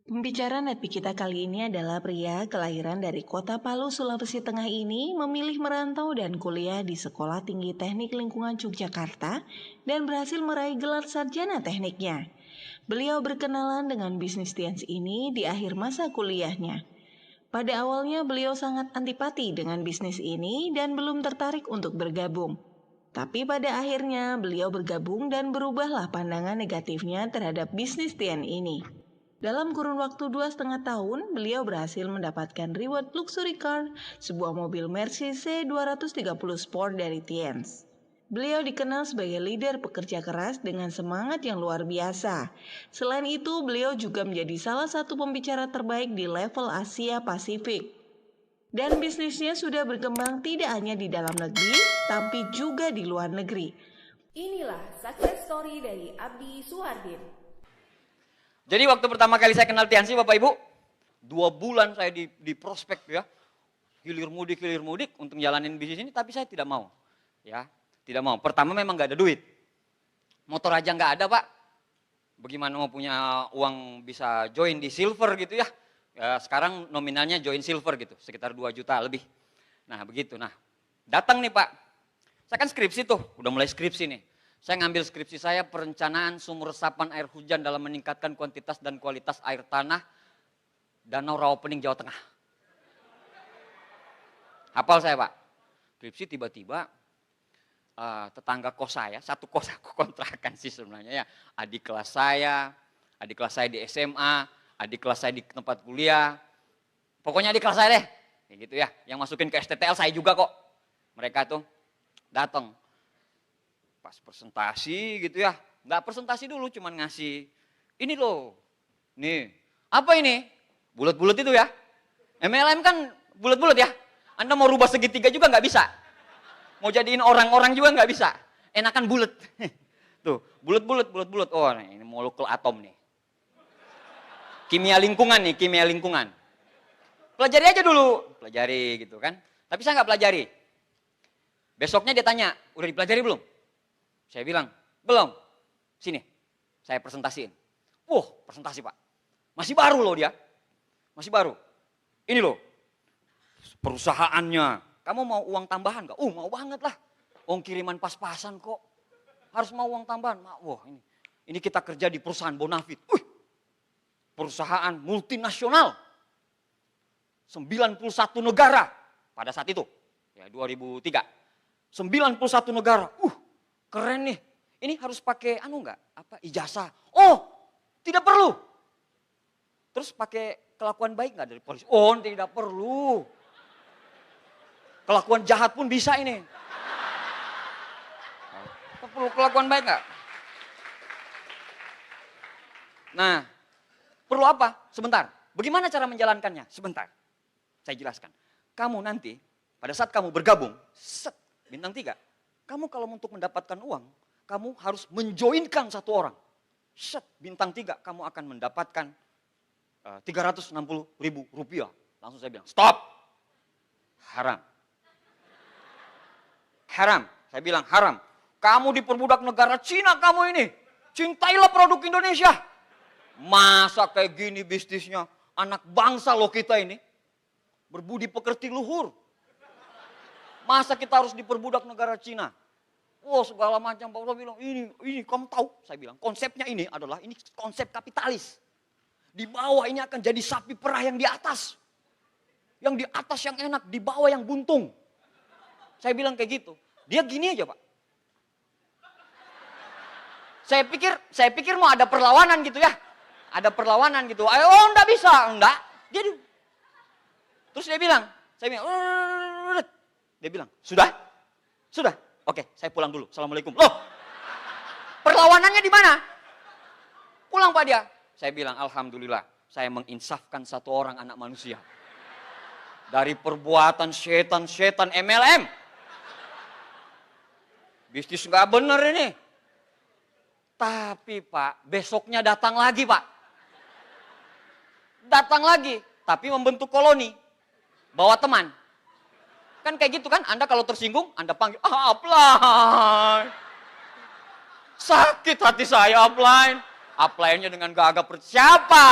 Pembicara Netpi kita kali ini adalah pria kelahiran dari kota Palu, Sulawesi Tengah ini memilih merantau dan kuliah di Sekolah Tinggi Teknik Lingkungan Yogyakarta dan berhasil meraih gelar sarjana tekniknya. Beliau berkenalan dengan bisnis sains ini di akhir masa kuliahnya. Pada awalnya beliau sangat antipati dengan bisnis ini dan belum tertarik untuk bergabung. Tapi pada akhirnya beliau bergabung dan berubahlah pandangan negatifnya terhadap bisnis sains ini. Dalam kurun waktu 2,5 tahun, beliau berhasil mendapatkan reward luxury car, sebuah mobil Mercedes C230 Sport dari Tiens. Beliau dikenal sebagai leader pekerja keras dengan semangat yang luar biasa. Selain itu, beliau juga menjadi salah satu pembicara terbaik di level Asia Pasifik. Dan bisnisnya sudah berkembang tidak hanya di dalam negeri, tapi juga di luar negeri. Inilah success story dari Abdi Suhardin. Jadi waktu pertama kali saya kenal Tiansi Bapak Ibu, 2 bulan saya di prospek ya, hilir mudik untuk jalanin bisnis ini, tapi saya tidak mau, ya, tidak mau. Pertama memang nggak ada duit, motor aja nggak ada Pak, bagaimana mau punya uang bisa join di silver gitu ya, ya sekarang nominalnya join silver gitu, sekitar 2 juta lebih. Nah begitu, nah datang nih Pak, saya kan skripsi tuh, udah mulai skripsi nih. Saya ngambil skripsi saya perencanaan sumur resapan air hujan dalam meningkatkan kuantitas dan kualitas air tanah Danau Rawapening, Jawa Tengah. Hafal saya Pak. Skripsi tiba-tiba tetangga kos saya, satu kos aku kontrakan sih sebenarnya ya. Adik kelas saya di SMA, adik kelas saya di tempat kuliah. Pokoknya adik kelas saya deh, kayak gitu ya. Yang masukin ke STTL saya juga kok. Mereka tuh datang. Pas presentasi gitu ya, nggak presentasi dulu, cuman ngasih, ini loh, nih, apa ini? Bulat-bulat itu ya, MLM kan bulat-bulat ya, Anda mau rubah segitiga juga nggak bisa, mau jadiin orang-orang juga nggak bisa, enakan bulat, tuh, bulat-bulat, oh ini molekul atom nih, kimia lingkungan, pelajari aja dulu, pelajari gitu kan, tapi saya nggak pelajari, besoknya dia tanya, udah dipelajari belum? Saya bilang, belum. Sini, saya presentasiin. Presentasi Pak. Masih baru loh dia. Masih baru. Ini loh, perusahaannya. Kamu mau uang tambahan gak? Mau banget lah. Kiriman pas-pasan kok. Harus mau uang tambahan. Wah ini kita kerja di perusahaan Bonafit. Perusahaan multinasional. 91 negara pada saat itu. Ya 2003. 91 negara. Keren nih, ini harus pakai ijazah. Tidak perlu. Terus pakai kelakuan baik nggak dari polisi? Tidak perlu. Kelakuan jahat pun bisa ini. Perlu kelakuan baik nggak? Nah, perlu apa? Sebentar. Bagaimana cara menjalankannya? Sebentar. Saya jelaskan. Kamu nanti, pada saat kamu bergabung, bintang 3. Kamu kalau untuk mendapatkan uang, kamu harus menjoinkan satu orang. Bintang 3, kamu akan mendapatkan 360.000 rupiah. Langsung saya bilang, stop. Haram. Haram. Saya bilang haram. Kamu diperbudak negara Cina kamu ini. Cintailah produk Indonesia. Masa kayak gini bisnisnya. Anak bangsa loh kita ini. Berbudi pekerti luhur. Masa kita harus diperbudak negara Cina? Segala macam. Pak Udah bilang, ini kamu tahu. Saya bilang, konsepnya ini adalah, ini konsep kapitalis. Di bawah ini akan jadi sapi perah yang di atas. Yang di atas yang enak, di bawah yang buntung. Saya bilang kayak gitu. Dia gini aja Pak. Saya pikir mau ada perlawanan gitu ya. Ada perlawanan gitu. Enggak bisa. Enggak. Terus dia bilang, dia bilang, sudah? Oke, saya pulang dulu. Assalamualaikum. Loh, perlawanannya di mana? Pulang Pak dia. Saya bilang, alhamdulillah, saya menginsafkan satu orang anak manusia. Dari perbuatan setan MLM. Bisnis nggak bener ini. Tapi Pak, besoknya datang lagi Pak. Datang lagi, tapi membentuk koloni. Bawa teman. Kan kayak gitu kan, Anda kalau tersinggung, Anda panggil, upline. Sakit hati saya upline. Upline-nya dengan gagap, siapa?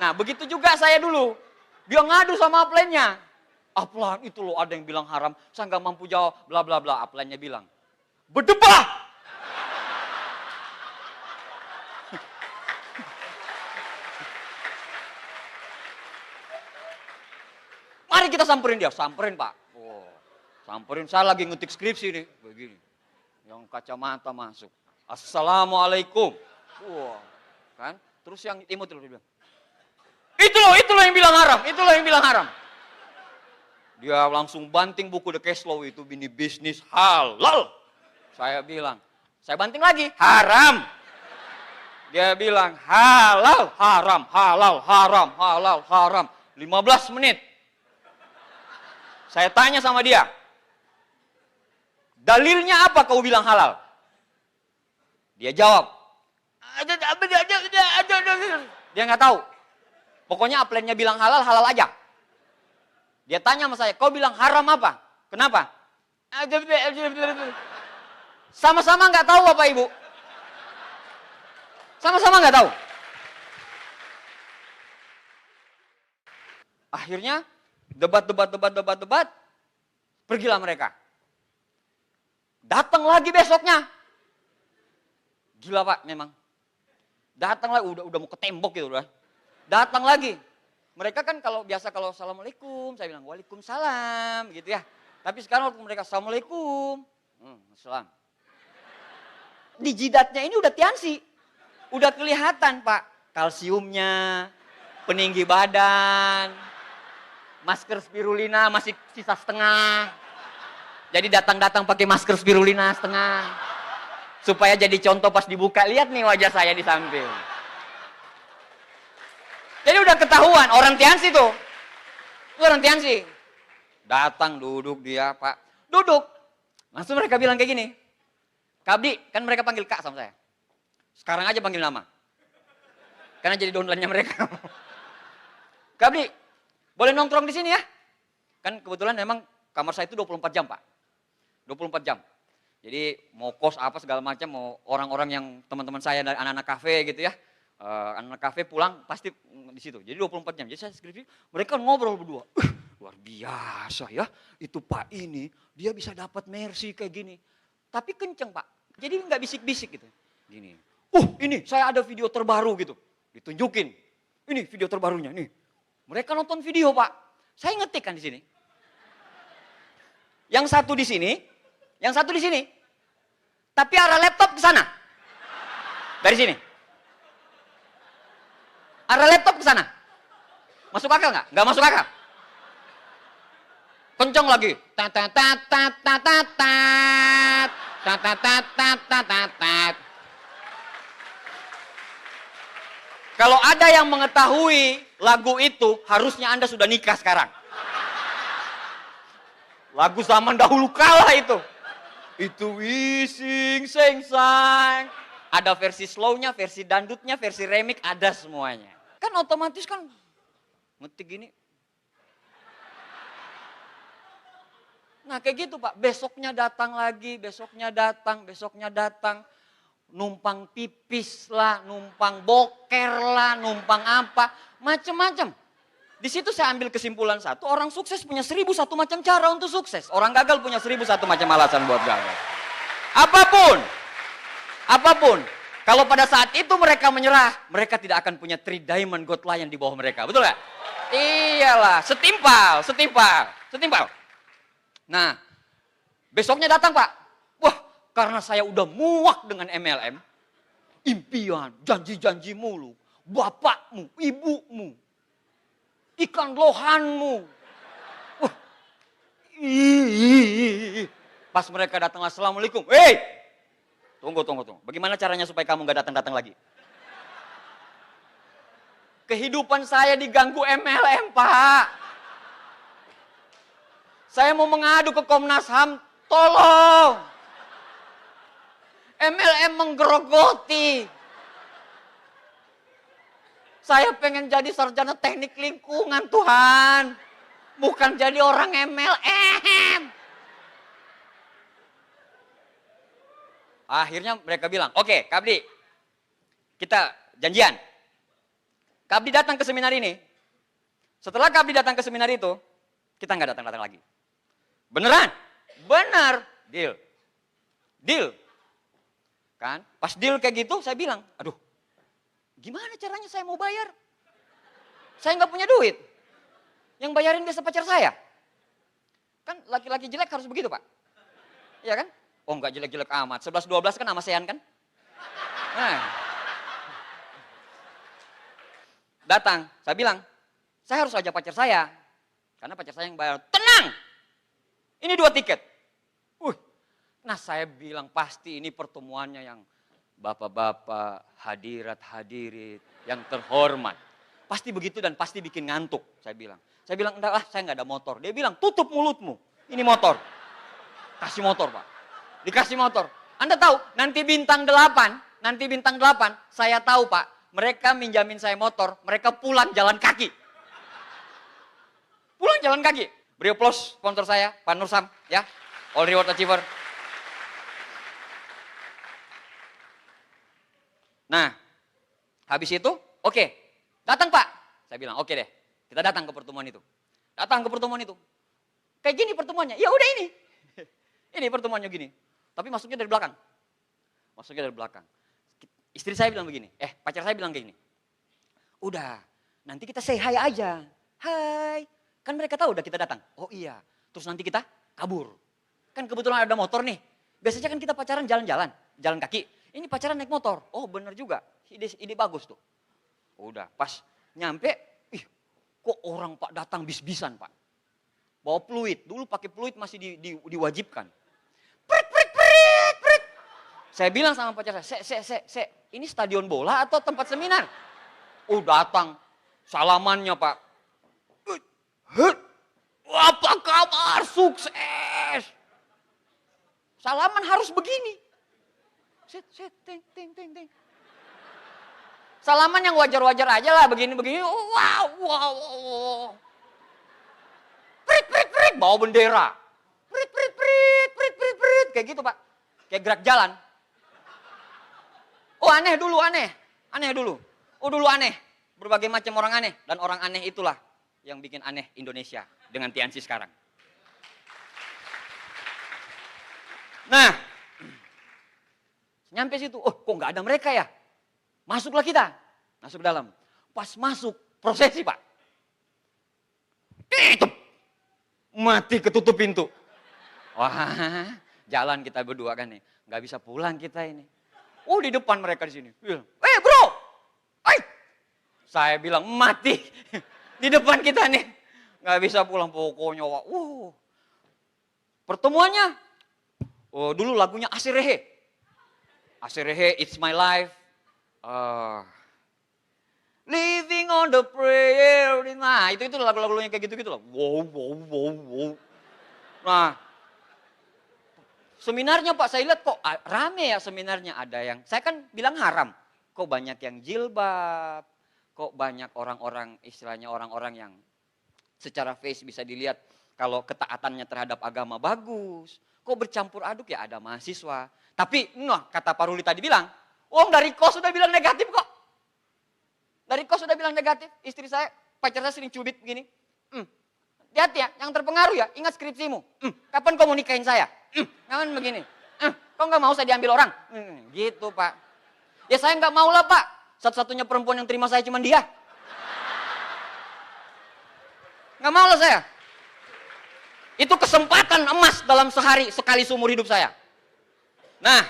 Nah, begitu juga saya dulu. Dia ngadu sama upline-nya. Upline itu loh ada yang bilang haram, saya nggak mampu jawab, bla bla bla. Upline-nya bilang, berdebah! Mari kita samperin dia, samperin Pak. Oh, samperin, saya lagi ngetik skripsi nih, begini. Yang kacamata masuk. Assalamualaikum. Wah, kan? Terus yang imut itu dia bilang, itu loh yang bilang haram, itu loh yang bilang haram. Dia langsung banting buku The Cash Flow itu, ini bisnis halal. Saya bilang, saya banting lagi, haram. Dia bilang, halal, haram, halal, haram, halal, haram. 15 menit. Saya tanya sama dia, dalilnya apa kau bilang halal? Dia jawab, dia nggak tahu. Pokoknya upline-nya bilang halal, halal aja. Dia tanya sama saya, kau bilang haram apa? Kenapa? Sama-sama nggak tahu Bapak Ibu. Sama-sama nggak tahu. Akhirnya debat. Pergilah mereka. Datang lagi besoknya. Gila Pak memang. Datang lagi, udah mau ke tembok gitu udah. Datang lagi. Mereka kan kalau assalamualaikum, saya bilang waalaikumsalam gitu ya. Tapi sekarang waktu mereka assalamualaikum, assalam. Di jidatnya ini udah tiansi. Udah kelihatan Pak. Kalsiumnya, peninggi badan. Masker spirulina masih sisa setengah. Jadi datang-datang pakai masker spirulina setengah. Supaya jadi contoh pas dibuka. Lihat nih wajah saya di samping. Jadi udah ketahuan, orang Tiansi tuh. Orang Tiansi. Datang duduk dia Pak. Duduk. Langsung mereka bilang kayak gini. Kak Abdi, kan mereka panggil Kak sama saya. Sekarang aja panggil nama. Karena jadi downline-nya mereka. Kak Abdi, boleh nongkrong di sini ya? Kan kebetulan memang kamar saya itu 24 jam Pak. 24 jam. Jadi mau kos apa segala macam, mau orang-orang yang teman-teman saya dari anak-anak kafe gitu ya. Anak-anak kafe pulang pasti di situ. Jadi 24 jam. Jadi saya skripsi, mereka ngobrol berdua. Luar biasa ya. Itu Pak ini, dia bisa dapat mercy kayak gini. Tapi kenceng Pak. Jadi nggak bisik-bisik gitu. Gini. Ini saya ada video terbaru gitu. Ditunjukin. Ini video terbarunya nih. Mereka nonton video Pak. Saya ngetik kan di sini. Yang satu di sini, yang satu di sini. Tapi arah laptop ke sana. Dari sini. Arah laptop ke sana. Masuk akal nggak? Nggak masuk akal. Kencang lagi. Kalau ada yang mengetahui lagu itu, harusnya Anda sudah nikah sekarang. Lagu zaman dahulu kala itu. Itu wising, seng, sang. Ada versi slownya, versi dangdutnya, versi remix, ada semuanya. Kan otomatis kan ngetik gini. Nah kayak gitu Pak, besoknya datang lagi, besoknya datang. Numpang pipis lah, numpang boker lah, numpang apa, macem-macem. Di situ saya ambil kesimpulan satu, orang sukses punya 1001 macam cara untuk sukses. Orang gagal punya 1001 macam alasan buat gagal. Apapun. Kalau pada saat itu mereka menyerah, mereka tidak akan punya 3 diamond god lion di bawah mereka. Betul gak? Iyalah, setimpal. Nah, besoknya datang Pak. Wah, karena saya udah muak dengan MLM, impian, janji-janji mulu, bapakmu, ibumu, ikan lohanmu. Wah, pas mereka datang, assalamualaikum. Hei, tunggu. Bagaimana caranya supaya kamu gak datang-datang lagi? Kehidupan saya diganggu MLM, Pak. Saya mau mengadu ke Komnas HAM, tolong. MLM menggerogoti. Saya pengen jadi sarjana teknik lingkungan, Tuhan. Bukan jadi orang MLM. Akhirnya mereka bilang, oke, Kak Abdi, kita janjian. Kak Abdi datang ke seminar ini. Setelah Kak Abdi datang ke seminar itu, kita nggak datang-datang lagi. Beneran? Benar. Deal. Deal. Kan? Pas deal kayak gitu, saya bilang, aduh, gimana caranya saya mau bayar? Saya nggak punya duit. Yang bayarin biasa pacar saya. Kan laki-laki jelek harus begitu, Pak. Iya kan? Oh, nggak jelek-jelek amat. 11-12 kan sama Sean kan? Nah. Datang, saya bilang, saya harus ajak pacar saya. Karena pacar saya yang bayar. Tenang! Ini 2 tiket. Nah saya bilang pasti ini pertemuannya yang bapak-bapak, hadirat-hadirit, yang terhormat. Pasti begitu dan pasti bikin ngantuk, saya bilang. Saya bilang, enggak lah, saya nggak ada motor. Dia bilang, tutup mulutmu, ini motor. Kasih motor, Pak. Dikasih motor. Anda tahu, nanti bintang 8, saya tahu, Pak, mereka minjamin saya motor, mereka pulang jalan kaki. Pulang jalan kaki. Beri aplaus sponsor saya, Pak Nursam, ya. All Reward Achiever. Nah, habis itu, oke, datang Pak. Saya bilang, oke deh, kita datang ke pertemuan itu. Datang ke pertemuan itu. Kayak gini pertemuannya, ya udah ini. Ini pertemuannya gini. Tapi masuknya dari belakang. Masuknya dari belakang. Istri saya bilang begini, pacar saya bilang kayak gini. Udah, nanti kita say hi aja. Hai, kan mereka tahu udah kita datang. Oh iya, terus nanti kita kabur. Kan kebetulan ada motor nih. Biasanya kan kita pacaran jalan-jalan, jalan kaki. Ini pacaran naik motor. Oh bener juga, ide bagus tuh. Udah, pas nyampe, kok orang Pak datang bis-bisan Pak. Bawa peluit, dulu pakai peluit masih diwajibkan. Prit. Saya bilang sama pacar saya, ini stadion bola atau tempat seminar? Oh datang, salamannya Pak. Apa kabar? Sukses. Salaman harus begini. Ting. Salaman yang wajar-wajar aja lah, begini-begini. Wow. Prit. Bawa bendera. Prit. Kayak gitu Pak. Kayak gerak jalan. Oh aneh dulu. Oh dulu aneh. Berbagai macam orang aneh. Dan orang aneh itulah yang bikin aneh Indonesia dengan Tiansi sekarang. Nah, nyampe situ, kok nggak ada mereka ya? Masuklah kita, masuk ke dalam. Pas masuk, prosesi Pak. Tutup. Mati ketutup pintu. Wah, jalan kita berdua kan nih. Nggak bisa pulang kita ini. Oh di depan mereka di sini. Bro, saya bilang mati. Di depan kita nih. Nggak bisa pulang pokoknya. Pertemuannya. Dulu lagunya Asirehe. Asirehe, It's My Life. Living on the prayer. Nah itu lagu-lagunya kayak gitu-gitu loh. Wow. Nah. Seminarnya Pak saya lihat kok rame ya seminarnya. Ada yang, saya kan bilang haram. Kok banyak yang jilbab. Kok banyak orang-orang, istilahnya orang-orang yang secara face bisa dilihat kalau ketaatannya terhadap agama bagus. Kok bercampur aduk ya ada mahasiswa. Tapi kata Pak Ruli tadi bilang, dari kos sudah bilang negatif kok. Dari kos sudah bilang negatif. Istri saya, pacar saya sering cubit begini. Hati-hati ya, yang terpengaruh ya, ingat skripsimu. Kapan kau mau nikahin saya? Jangan begini. Kok nggak mau saya diambil orang? Gitu Pak. Ya saya nggak mau lah Pak. Satu-satunya perempuan yang terima saya cuma dia. Nggak mau lah saya. Itu kesempatan emas dalam sehari, sekali seumur hidup saya. Nah,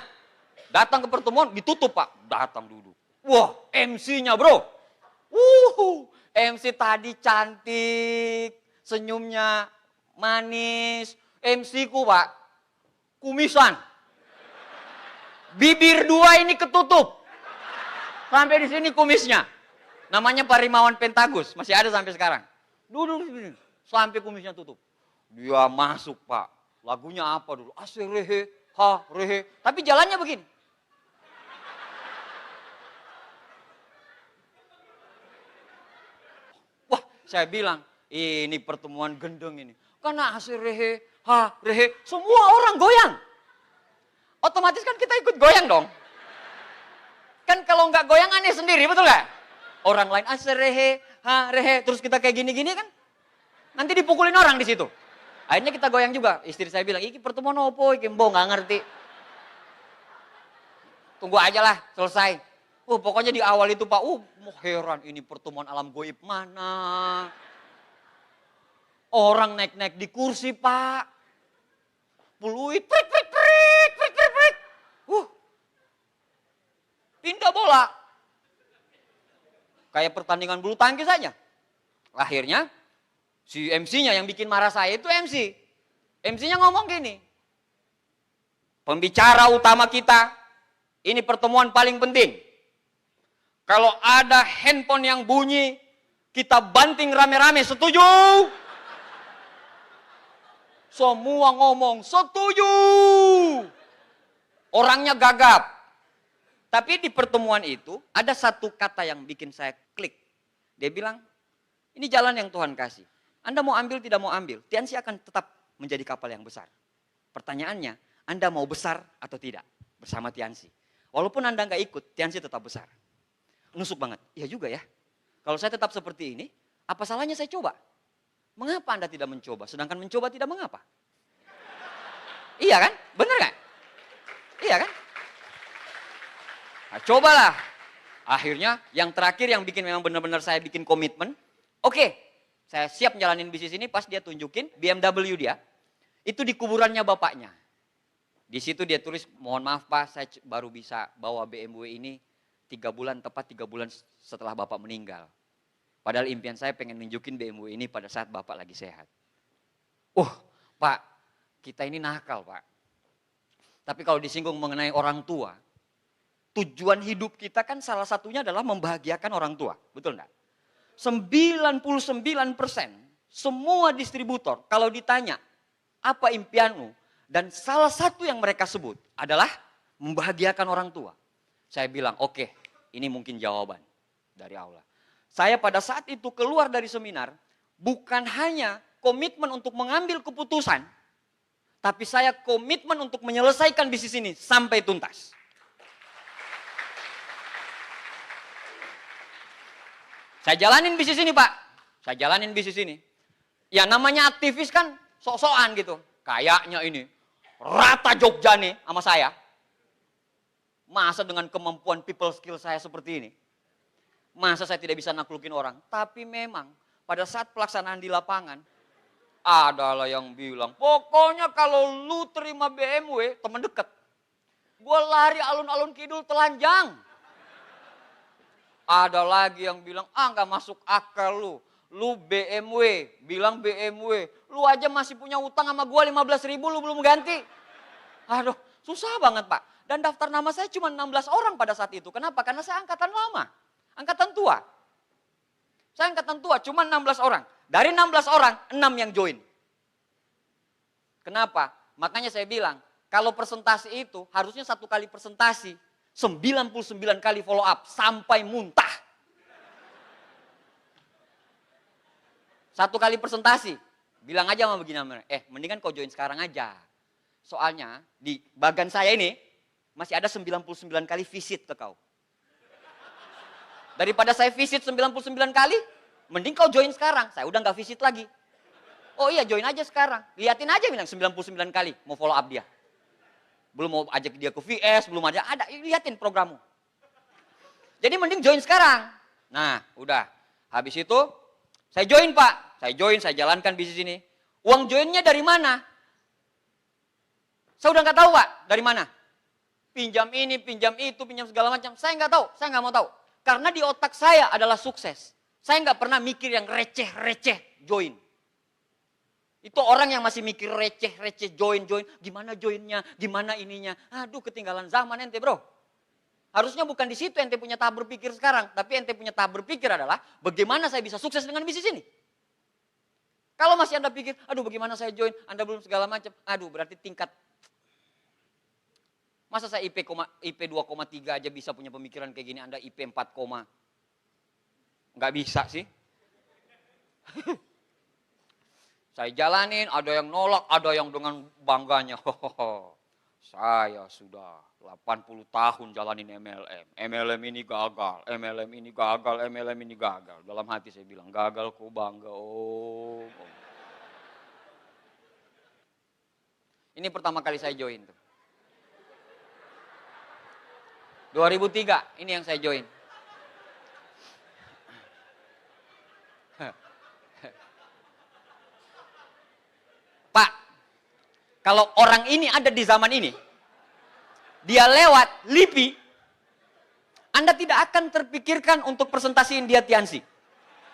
datang ke pertemuan, ditutup Pak. Datang duduk. Wah, MC-nya bro. MC tadi cantik, senyumnya manis. MC-ku Pak, kumisan. Bibir 2 ini ketutup. Sampai di sini kumisnya. Namanya Pak Rimawan Pentagus, masih ada sampai sekarang. Duduk di sini, sampai kumisnya tutup. Dia masuk Pak. Lagunya apa dulu? Asirehe, rehe. Tapi jalannya begini. Wah, saya bilang, ini pertemuan gendeng ini. Karena asirehe, rehe, semua orang goyang. Otomatis kan kita ikut goyang dong. Kan kalau nggak goyang aneh sendiri, betul nggak? Orang lain rehe, rehe, terus kita kayak gini-gini kan. Nanti dipukulin orang di situ. Akhirnya kita goyang juga. Istri saya bilang, iki pertemuan opo, iki mbok nggak ngerti. Tunggu aja lah, selesai. Pokoknya di awal itu Pak, heran ini pertemuan alam goib mana. Orang naik-naik di kursi Pak. Peluit, prik. Pindah bola. Kayak pertandingan bulu tangkis saja. Akhirnya si MC-nya yang bikin marah saya itu MC. MC-nya ngomong gini. Pembicara utama kita, ini pertemuan paling penting. Kalau ada handphone yang bunyi, kita banting rame-rame, setuju? Semua ngomong, setuju. Orangnya gagap. Tapi di pertemuan itu ada satu kata yang bikin saya klik. Dia bilang, ini jalan yang Tuhan kasih. Anda mau ambil, tidak mau ambil. Tiansi akan tetap menjadi kapal yang besar. Pertanyaannya, Anda mau besar atau tidak bersama Tiansi? Walaupun Anda nggak ikut, Tiansi tetap besar. Nusuk banget. Iya juga ya. Kalau saya tetap seperti ini, apa salahnya saya coba? Mengapa Anda tidak mencoba? Sedangkan mencoba tidak mengapa. Iya kan? Bener gak? Iya kan? Nah, cobalah. Akhirnya yang terakhir yang bikin memang benar-benar saya bikin komitmen. Oke, saya siap jalanin bisnis ini pas dia tunjukin BMW dia. Itu di kuburannya bapaknya. Di situ dia tulis, mohon maaf Pak, saya baru bisa bawa BMW ini 3 bulan, tepat 3 bulan setelah bapak meninggal. Padahal impian saya pengen nunjukin BMW ini pada saat bapak lagi sehat. Pak, kita ini nakal Pak. Tapi kalau disinggung mengenai orang tua, tujuan hidup kita kan salah satunya adalah membahagiakan orang tua. Betul enggak? 99% semua distributor kalau ditanya apa impianmu, dan salah satu yang mereka sebut adalah membahagiakan orang tua. Saya bilang oke, ini mungkin jawaban dari Allah. Saya pada saat itu keluar dari seminar bukan hanya komitmen untuk mengambil keputusan, tapi saya komitmen untuk menyelesaikan bisnis ini sampai tuntas. Saya jalanin bisnis ini Pak. Saya jalanin bisnis ini. Ya namanya aktivis kan sok-sokan gitu. Kayaknya ini rata Jogja nih sama saya. Masa dengan kemampuan people skill saya seperti ini. Masa saya tidak bisa naklukin orang. Tapi memang pada saat pelaksanaan di lapangan. Adalah yang bilang. Pokoknya kalau lu terima BMW teman dekat. Gue lari alun-alun kidul telanjang. Ada lagi yang bilang, nggak masuk akal lu. Lu BMW, bilang BMW. Lu aja masih punya utang sama gua 15.000 lu belum ganti. Aduh, susah banget Pak. Dan daftar nama saya cuma 16 orang pada saat itu. Kenapa? Karena saya angkatan lama. Angkatan tua. Saya angkatan tua, cuma 16 orang. Dari 16 orang, 6 yang join. Kenapa? Makanya saya bilang, kalau presentasi itu harusnya 1 kali presentasi. 99 kali follow up sampai muntah. 1 kali presentasi. Bilang aja sama begini, mendingan kau join sekarang aja. Soalnya di bagan saya ini masih ada 99 kali visit ke kau. Daripada saya visit 99 kali, mending kau join sekarang. Saya udah gak visit lagi. Oh iya join aja sekarang. Liatin aja bilang 99 kali mau follow up dia. Belum mau ajak dia ke VS, belum ada, liatin programmu. Jadi mending join sekarang. Nah, udah. Habis itu, saya join Pak. Saya jalankan bisnis ini. Uang joinnya dari mana? Saya udah nggak tahu Pak, dari mana. Pinjam ini, pinjam itu, pinjam segala macam. Saya nggak tahu, saya nggak mau tahu. Karena di otak saya adalah sukses. Saya nggak pernah mikir yang receh-receh join. Itu orang yang masih mikir receh-receh join. Gimana joinnya, gimana ininya. Aduh ketinggalan zaman ente bro. Harusnya bukan di situ ente punya tahap berpikir sekarang. Tapi ente punya tahap berpikir adalah bagaimana saya bisa sukses dengan bisnis ini. Kalau masih Anda pikir, aduh bagaimana saya join, Anda belum segala macam. Aduh berarti tingkat. Masa saya IP 2,3 aja bisa punya pemikiran kayak gini, Anda IP 4, nggak bisa sih. Saya jalanin, ada yang nolak, ada yang dengan bangganya. Saya sudah 80 tahun jalanin MLM. MLM ini gagal, MLM ini gagal, MLM ini gagal. Dalam hati saya bilang, gagal kok bangga. Oh. Ini pertama kali saya join tuh. 2003, ini yang saya join. Pak, kalau orang ini ada di zaman ini, dia lewat LIPI, Anda tidak akan terpikirkan untuk presentasiin dia Tiansi.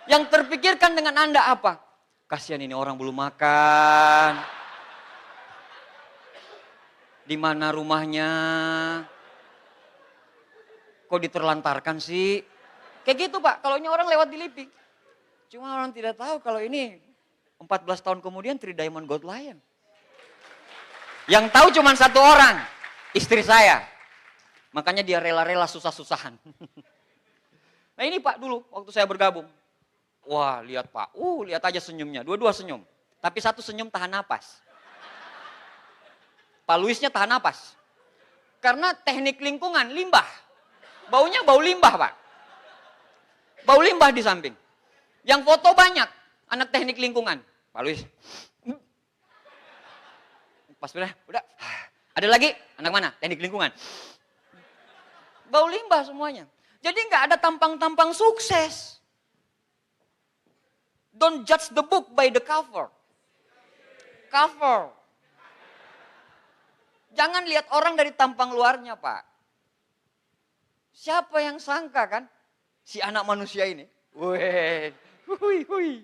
Yang terpikirkan dengan Anda apa? Kasihan ini orang belum makan. Di mana rumahnya? Kok diterlantarkan sih? Kayak gitu Pak, kalau ini orang lewat di LIPI. Cuma orang tidak tahu kalau ini 14 tahun kemudian Three Diamond Gold Lion. Yang tahu cuma satu orang, istri saya. Makanya dia rela-rela susah-susahan. Nah ini Pak dulu waktu saya bergabung. Wah lihat Pak, lihat aja senyumnya, dua-dua senyum. Tapi satu senyum tahan napas. Pak Luisnya tahan napas. Karena teknik lingkungan, limbah. Baunya bau limbah Pak. Bau limbah di samping. Yang foto banyak, anak teknik lingkungan. Pak Luis. Pas udah. Ada lagi, anak mana? Teknik lingkungan. Bau limbah semuanya. Jadi nggak ada tampang-tampang sukses. Don't judge the book by the cover. Cover. Jangan lihat orang dari tampang luarnya, Pak. Siapa yang sangka kan? Si anak manusia ini. Weh. Hui.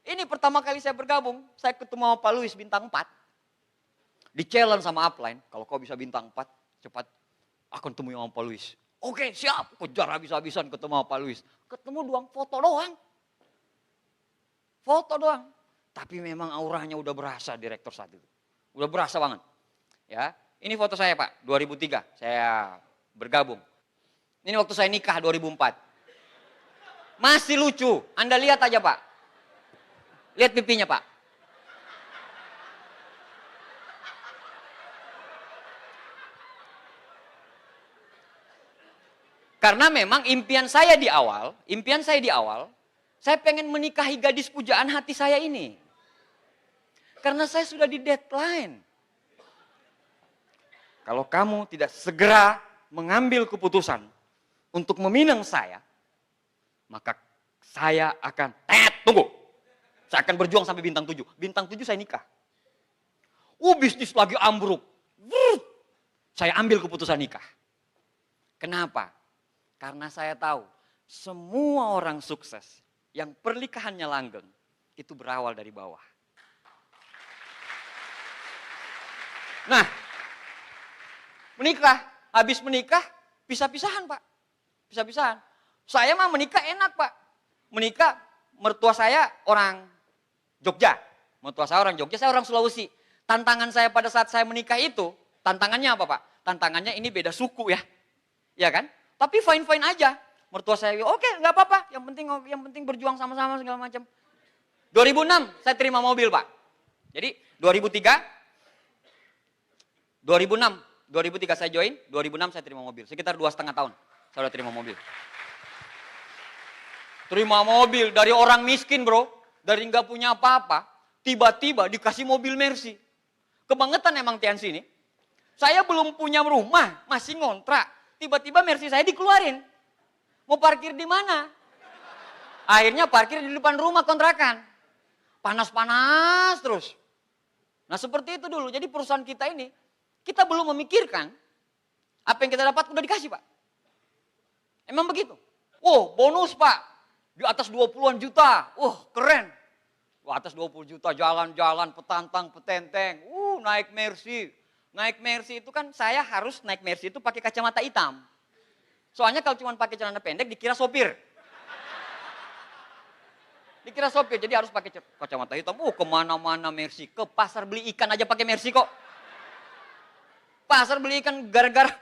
Ini pertama kali saya bergabung, saya ketemu sama Pak Luis bintang 4. Di challenge sama upline, kalau kau bisa bintang 4, cepat akan temui sama Pak Luis. Oke, siap, kejar habis-habisan ketemu sama Pak Luis. Ketemu doang, foto doang. Foto doang. Tapi memang auranya udah berasa direktur saat itu. Udah berasa banget. Ya, ini foto saya Pak, 2003, saya bergabung. Ini waktu saya nikah 2004. Masih lucu, Anda lihat aja Pak. Lihat pipinya Pak. Karena memang impian saya di awal, saya pengen menikahi gadis pujaan hati saya ini. Karena saya sudah di deadline. Kalau kamu tidak segera mengambil keputusan untuk meminang saya, maka saya akan, tunggu. Saya akan berjuang sampai bintang 7. Bintang 7 saya nikah. Bisnis lagi ambruk. Saya ambil keputusan nikah. Kenapa? Karena saya tahu semua orang sukses yang pernikahannya langgeng itu berawal dari bawah. Nah, menikah, habis menikah pisah-pisahan Pak. Pisah-pisahan. Saya mah menikah enak Pak. Menikah mertua saya orang Jogja. Mertua saya orang Jogja, saya orang Sulawesi. Tantangan saya pada saat saya menikah itu, tantangannya apa Pak? Tantangannya ini beda suku ya. Ya kan? Tapi fine-fine aja. Mertua saya, oke nggak apa-apa. Yang penting berjuang sama-sama segala macam. 2006 saya terima mobil Pak. Jadi 2003 saya join, 2006 saya terima mobil. Sekitar 2,5 tahun saya udah terima mobil. Terima mobil dari orang miskin bro. Dari nggak punya apa-apa, tiba-tiba dikasih mobil Mercy. Kebangetan emang Tiansi ini. Saya belum punya rumah, masih ngontrak. Tiba-tiba Mercy saya dikeluarin. Mau parkir di mana? Akhirnya parkir di depan rumah kontrakan. Panas-panas terus. Nah seperti itu dulu. Jadi perusahaan kita ini, kita belum memikirkan apa yang kita dapat udah dikasih Pak. Emang begitu. Bonus Pak. Di atas 20-an juta. Keren. Atas 20 juta jalan-jalan, petantang, petenteng. Naik Mercy. Naik Mercy itu kan saya harus naik Mercy itu pakai kacamata hitam. Soalnya kalau cuma pakai celana pendek dikira sopir. Dikira sopir, jadi harus pakai kacamata hitam. Kemana-mana Mercy. Ke pasar beli ikan aja pakai Mercy kok. Pasar beli ikan gara-gara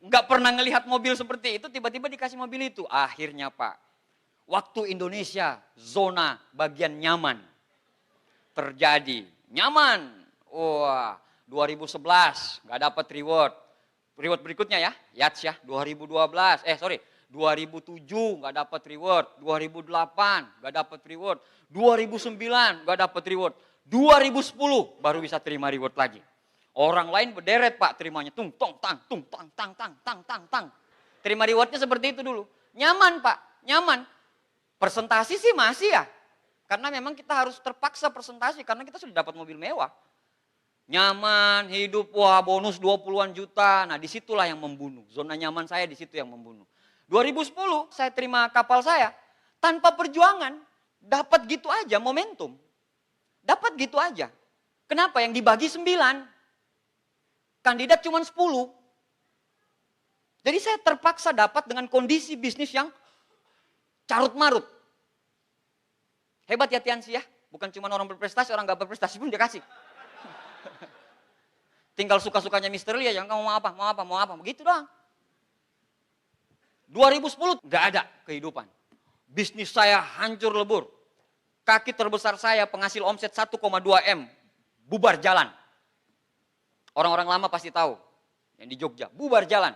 nggak pernah ngelihat mobil seperti itu, tiba-tiba dikasih mobil itu. Akhirnya Pak. Waktu Indonesia zona bagian nyaman terjadi. Nyaman. Wah, 2011 nggak dapat reward. Reward berikutnya ya, Yats ya, 2007 nggak dapat reward, 2008 nggak dapat reward, 2009 nggak dapat reward, 2010 baru bisa terima reward lagi. Orang lain berderet Pak terimanya, tung tong tang, tung tang tang tang tang tang tang. Terima rewardnya seperti itu dulu. Nyaman Pak, nyaman. Presentasi sih masih ya, karena memang kita harus terpaksa presentasi karena kita sudah dapat mobil mewah. Nyaman, hidup, wah bonus 20-an juta. Nah disitulah yang membunuh. Zona nyaman saya di situ yang membunuh. 2010 saya terima kapal saya. Tanpa perjuangan. Dapat gitu aja momentum. Dapat gitu aja. Kenapa? Yang dibagi 9. Kandidat cuma 10. Jadi saya terpaksa dapat dengan kondisi bisnis yang carut marut. Hebat ya Tiansi ya. Bukan cuma orang berprestasi, orang gak berprestasi pun dia kasih. Tinggal suka-sukanya Mr. Lee aja, kamu mau apa, begitu doang. 2010 nggak ada kehidupan. Bisnis saya hancur lebur. Kaki terbesar saya penghasil omset 1,2 M, bubar jalan. Orang-orang lama pasti tahu, yang di Jogja, bubar jalan.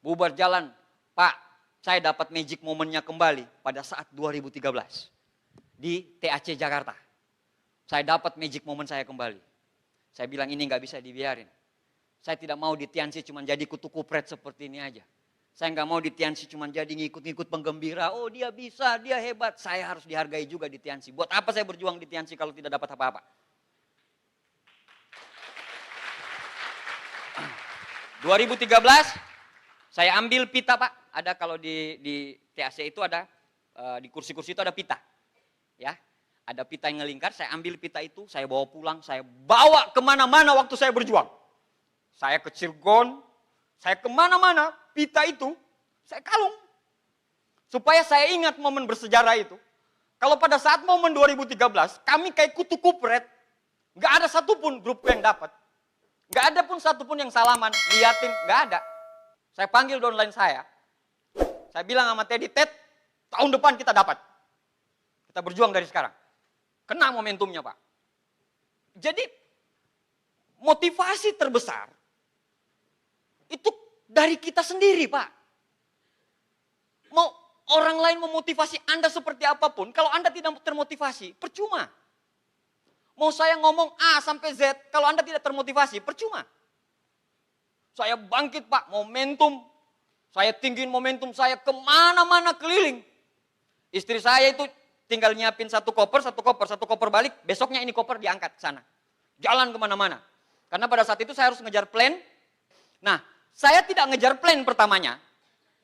Bubar jalan, Pak, saya dapat magic momennya kembali pada saat 2013 di TAC Jakarta. Saya dapat magic moment saya kembali. Saya bilang ini nggak bisa dibiarin. Saya tidak mau di Tiansi cuma jadi kutu kupret seperti ini aja. Saya nggak mau di Tiansi cuma jadi ngikut-ngikut penggembira. Oh dia bisa, dia hebat. Saya harus dihargai juga di Tiansi. Buat apa saya berjuang di Tiansi kalau tidak dapat apa-apa? 2013 saya ambil pita Pak. Ada kalau di TAC itu ada di kursi-kursi itu ada pita. Ya. Ada pita yang ngelingkar, saya ambil pita itu, saya bawa pulang, saya bawa kemana-mana waktu saya berjuang. Saya ke Cilegon, saya kemana-mana, pita itu, saya kalung. Supaya saya ingat momen bersejarah itu. Kalau pada saat momen 2013, kami kayak kutu kupret, nggak ada satupun grup yang dapat. Nggak ada pun satupun yang salaman, liatin, nggak ada. Saya panggil downline saya bilang sama Teddy, Ted, tahun depan kita dapat. Kita berjuang dari sekarang. Kena momentumnya Pak. Jadi motivasi terbesar itu dari kita sendiri Pak. Mau orang lain memotivasi Anda seperti apapun, kalau Anda tidak termotivasi, percuma. Mau saya ngomong A sampai Z, kalau Anda tidak termotivasi, percuma. Saya bangkit Pak, momentum. Saya tinggiin momentum saya kemana-mana keliling. Istri saya itu tinggal nyiapin satu koper balik, besoknya ini koper diangkat ke sana. Jalan kemana-mana. Karena pada saat itu saya harus ngejar plan. Nah, saya tidak ngejar plan pertamanya.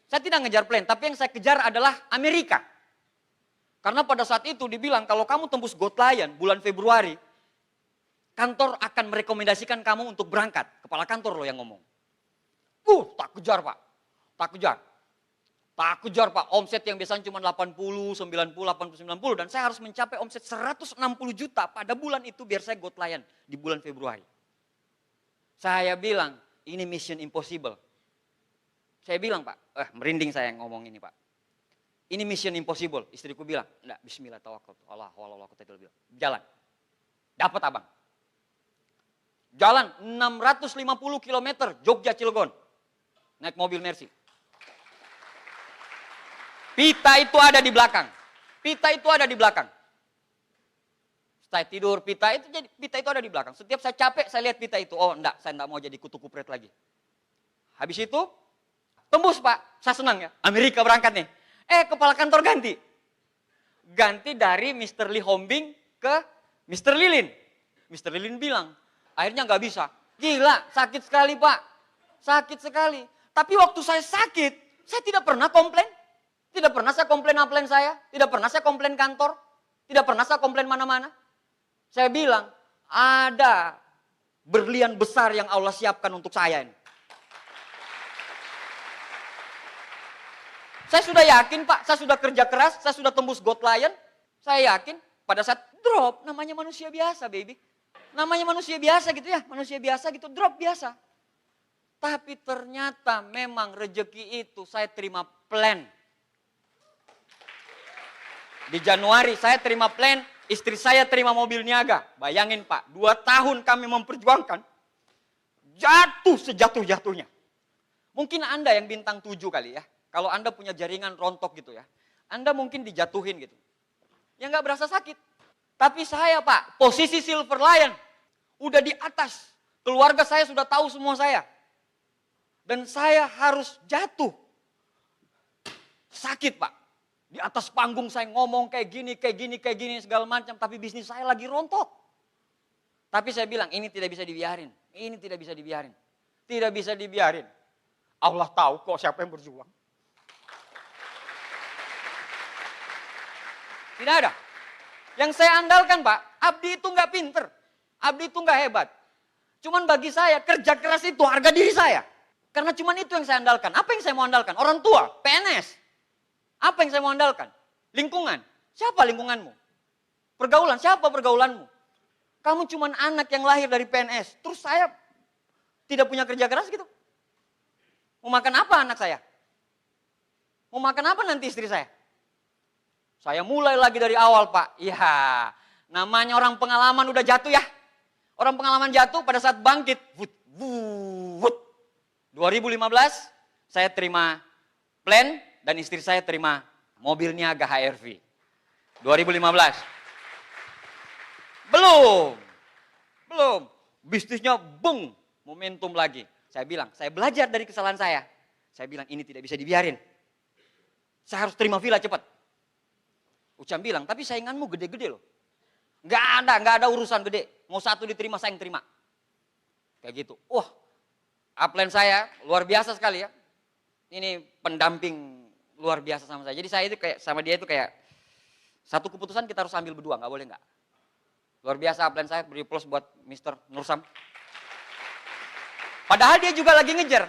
Saya tidak ngejar plan, tapi yang saya kejar adalah Amerika. Karena pada saat itu dibilang kalau kamu tembus Got Lion bulan Februari, kantor akan merekomendasikan kamu untuk berangkat. Kepala kantor loh yang ngomong. Tak kejar Pak, tak kejar. Tak kejar Pak, omset yang biasanya cuma 80, 90, 80, 90. Dan saya harus mencapai omset 160 juta pada bulan itu biar saya Got Lion di bulan Februari. Saya bilang, ini mission impossible. Saya bilang Pak, merinding saya ngomong ini Pak. Ini mission impossible. Istriku bilang, enggak, bismillah tawakal. Allah, jalan. Dapat abang. Jalan 650 km Jogja Cilegon. Naik mobil Mercy. Pita itu ada di belakang. Pita itu ada di belakang. Saya tidur, pita itu ada di belakang. Setiap saya capek, saya lihat pita itu. Oh enggak, saya enggak mau jadi kutu kupret lagi. Habis itu, tembus Pak. Saya senang ya. Amerika berangkat nih. Kepala kantor ganti. Ganti dari Mr. Lee Hombing ke Mr. Lilin. Mr. Lilin bilang, akhirnya nggak bisa. Gila, sakit sekali Pak. Sakit sekali. Tapi waktu saya sakit, saya tidak pernah komplain. Tidak pernah saya komplain upline saya. Tidak pernah saya komplain kantor. Tidak pernah saya komplain mana-mana. Saya bilang, ada berlian besar yang Allah siapkan untuk saya ini. Saya sudah yakin Pak, saya sudah kerja keras, saya sudah tembus Got Lion. Saya yakin pada saat drop, namanya manusia biasa baby. Namanya manusia biasa gitu ya, manusia biasa gitu, drop biasa. Tapi ternyata memang rezeki itu saya terima plan. Di Januari saya terima plan Istri saya terima mobil niaga. Bayangin Pak, 2 tahun kami memperjuangkan. Jatuh sejatuh-jatuhnya. Mungkin Anda yang bintang 7 kali ya. Kalau Anda punya jaringan rontok gitu ya. Anda mungkin dijatuhin gitu. Ya nggak berasa sakit. Tapi saya Pak, posisi silver lion. Udah di atas. Keluarga saya sudah tahu semua saya. Dan saya harus jatuh. Sakit Pak. Di atas panggung saya ngomong kayak gini segala macam. Tapi bisnis saya lagi rontok. Tapi saya bilang ini tidak bisa dibiarin. Ini tidak bisa dibiarin. Tidak bisa dibiarin. Allah tahu kok siapa yang berjuang. Tidak ada. Yang saya andalkan Pak, Abdi itu nggak pinter. Abdi itu nggak hebat. Cuman bagi saya kerja keras itu harga diri saya. Karena cuman itu yang saya andalkan. Apa yang saya mau andalkan? Orang tua, PNS. Apa yang saya mau andalkan? Lingkungan. Siapa lingkunganmu? Pergaulan. Siapa pergaulanmu? Kamu cuman anak yang lahir dari PNS. Terus saya tidak punya kerja keras gitu. Mau makan apa anak saya? Mau makan apa nanti istri saya? Saya mulai lagi dari awal Pak. Ya, namanya orang pengalaman udah jatuh ya. Orang pengalaman jatuh pada saat bangkit. 2015 saya terima plan dan istri saya terima mobil niaga HRV. 2015. Belum. Bisnisnya bung, momentum lagi. Saya bilang, saya belajar dari kesalahan saya. Saya bilang ini tidak bisa dibiarin. Saya harus terima villa cepat. Ucam bilang, tapi sainganmu gede-gede loh. Nggak ada urusan gede. Mau satu diterima, saya yang terima. Kayak gitu. Wah, upline saya luar biasa sekali ya. Ini pendamping luar biasa sama saya. Jadi saya itu kayak sama dia itu kayak satu keputusan kita harus ambil berdua, nggak boleh nggak. Luar biasa upline saya, beri plus buat Mr. Nursam. Padahal dia juga lagi ngejar.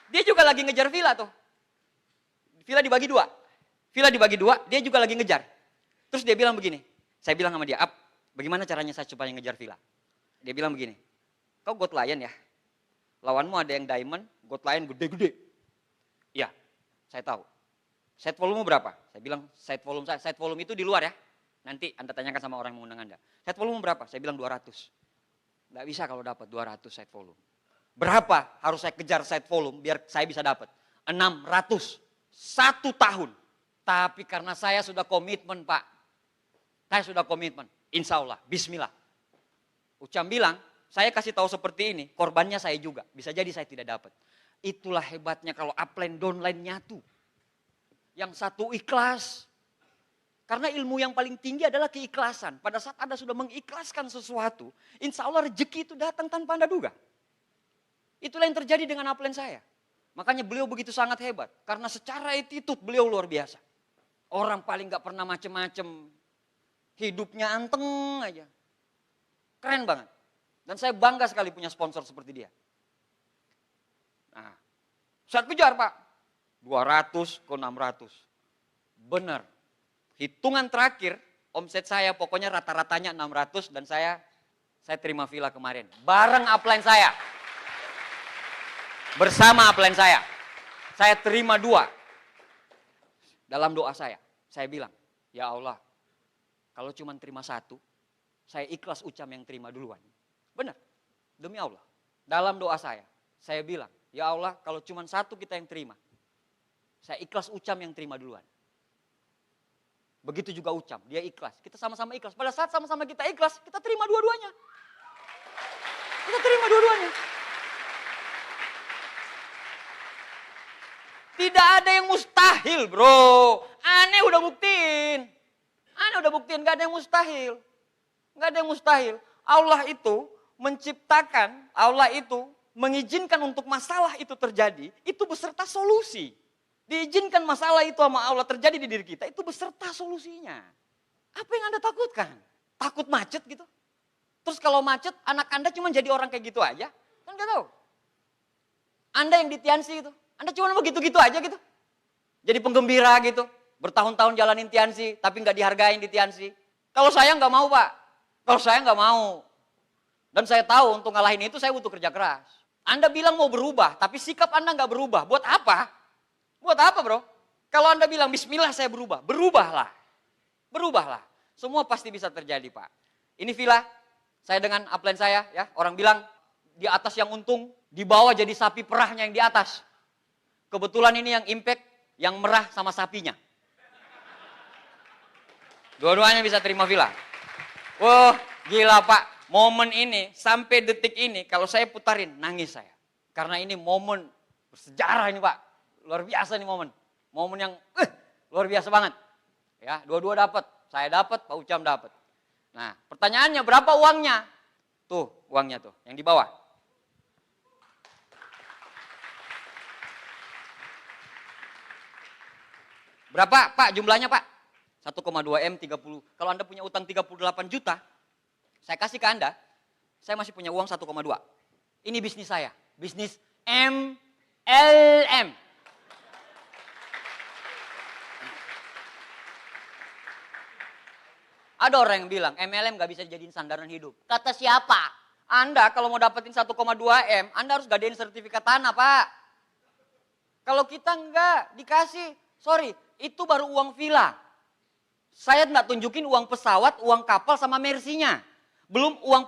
Dia juga lagi ngejar villa tuh. Villa dibagi 2. Villa dibagi 2, dia juga lagi ngejar. Terus dia bilang begini, saya bilang sama dia, bagaimana caranya saya supaya ngejar villa? Dia bilang begini, kau God Lion ya, lawanmu ada yang diamond, God Lion gede-gede. Iya, saya tahu. Set volume berapa? Saya bilang set volume itu di luar ya. Nanti Anda tanyakan sama orang yang mengundang Anda. Set volume berapa? Saya bilang 200. Nggak bisa kalau dapat 200 set volume. Berapa harus saya kejar set volume biar saya bisa dapat? 600. 1 tahun. Tapi karena saya sudah komitmen Pak. Saya sudah komitmen. Insya Allah. Bismillah. Ucam bilang, saya kasih tahu seperti ini. Korbannya saya juga. Bisa jadi saya tidak dapat. Itulah hebatnya kalau upline downline nyatu. Yang satu ikhlas. Karena ilmu yang paling tinggi adalah keikhlasan. Pada saat Anda sudah mengikhlaskan sesuatu, insya Allah rezeki itu datang tanpa Anda duga. Itulah yang terjadi dengan upline saya. Makanya beliau begitu sangat hebat. Karena secara attitude beliau luar biasa. Orang paling gak pernah macem-macem. Hidupnya anteng aja. Keren banget. Dan saya bangga sekali punya sponsor seperti dia. Nah, saya kejar Pak. 200 ke 600. Benar. Hitungan terakhir, omset saya pokoknya rata-ratanya 600 dan saya terima villa kemarin. Bareng upline saya. Bersama upline saya. Saya terima 2. Dalam doa saya bilang, ya Allah, kalau cuma terima 1, saya ikhlas Ucam yang terima duluan. Benar, demi Allah. Dalam doa saya bilang, ya Allah kalau cuma 1 kita yang terima, saya ikhlas Ucam yang terima duluan. Begitu juga Ucam, dia ikhlas. Kita sama-sama ikhlas. Pada saat sama-sama kita ikhlas, kita terima dua-duanya. Kita terima dua-duanya. Tidak ada yang mustahil bro. Aneh udah buktiin. Gak ada yang mustahil. Gak ada yang mustahil. Allah itu menciptakan, Allah itu mengizinkan untuk masalah itu terjadi, itu beserta solusi. Diizinkan masalah itu sama Allah terjadi di diri kita, itu beserta solusinya. Apa yang Anda takutkan? Takut macet gitu? Terus kalau macet, anak Anda cuma jadi orang kayak gitu aja? Kan gak tahu. Anda yang di Tiansi itu, Anda cuma begitu-gitu aja gitu. Jadi penggembira gitu, bertahun-tahun jalanin Tiansi, tapi gak dihargain di Tiansi. Kalau saya gak mau Pak, kalau saya gak mau. Dan saya tahu untuk ngalahin itu saya butuh kerja keras. Anda bilang mau berubah, tapi sikap Anda gak berubah. Buat apa? Buat apa bro? Kalau Anda bilang bismillah saya berubah, berubahlah. Berubahlah. Semua pasti bisa terjadi, Pak. Ini villa, saya dengan upline saya, ya, orang bilang di atas yang untung, di bawah jadi sapi perahnya yang di atas. Kebetulan ini yang impact, yang merah sama sapinya. Dua-duanya bisa terima villa. Wah, gila Pak. Momen ini, sampai detik ini, kalau saya putarin, nangis saya. Karena ini momen bersejarah ini Pak. Luar biasa nih momen. Momen yang luar biasa banget. Ya, dua-dua dapat. Saya dapat, Pak Ucam dapat. Nah, pertanyaannya berapa uangnya? Tuh, uangnya tuh, yang di bawah. Berapa Pak jumlahnya Pak? 1,2 M 30. Kalau Anda punya utang 38 juta, saya kasih ke Anda, saya masih punya uang 1,2. Ini bisnis saya, bisnis MLM. Ada orang yang bilang MLM gak bisa dijadiin sandaran hidup. Kata siapa? Anda kalau mau dapetin 1,2 M, Anda harus gadein sertifikat tanah Pak. Kalau kita enggak dikasih, sorry, itu baru uang villa. Saya enggak tunjukin uang pesawat, uang kapal sama mersinya. Belum uang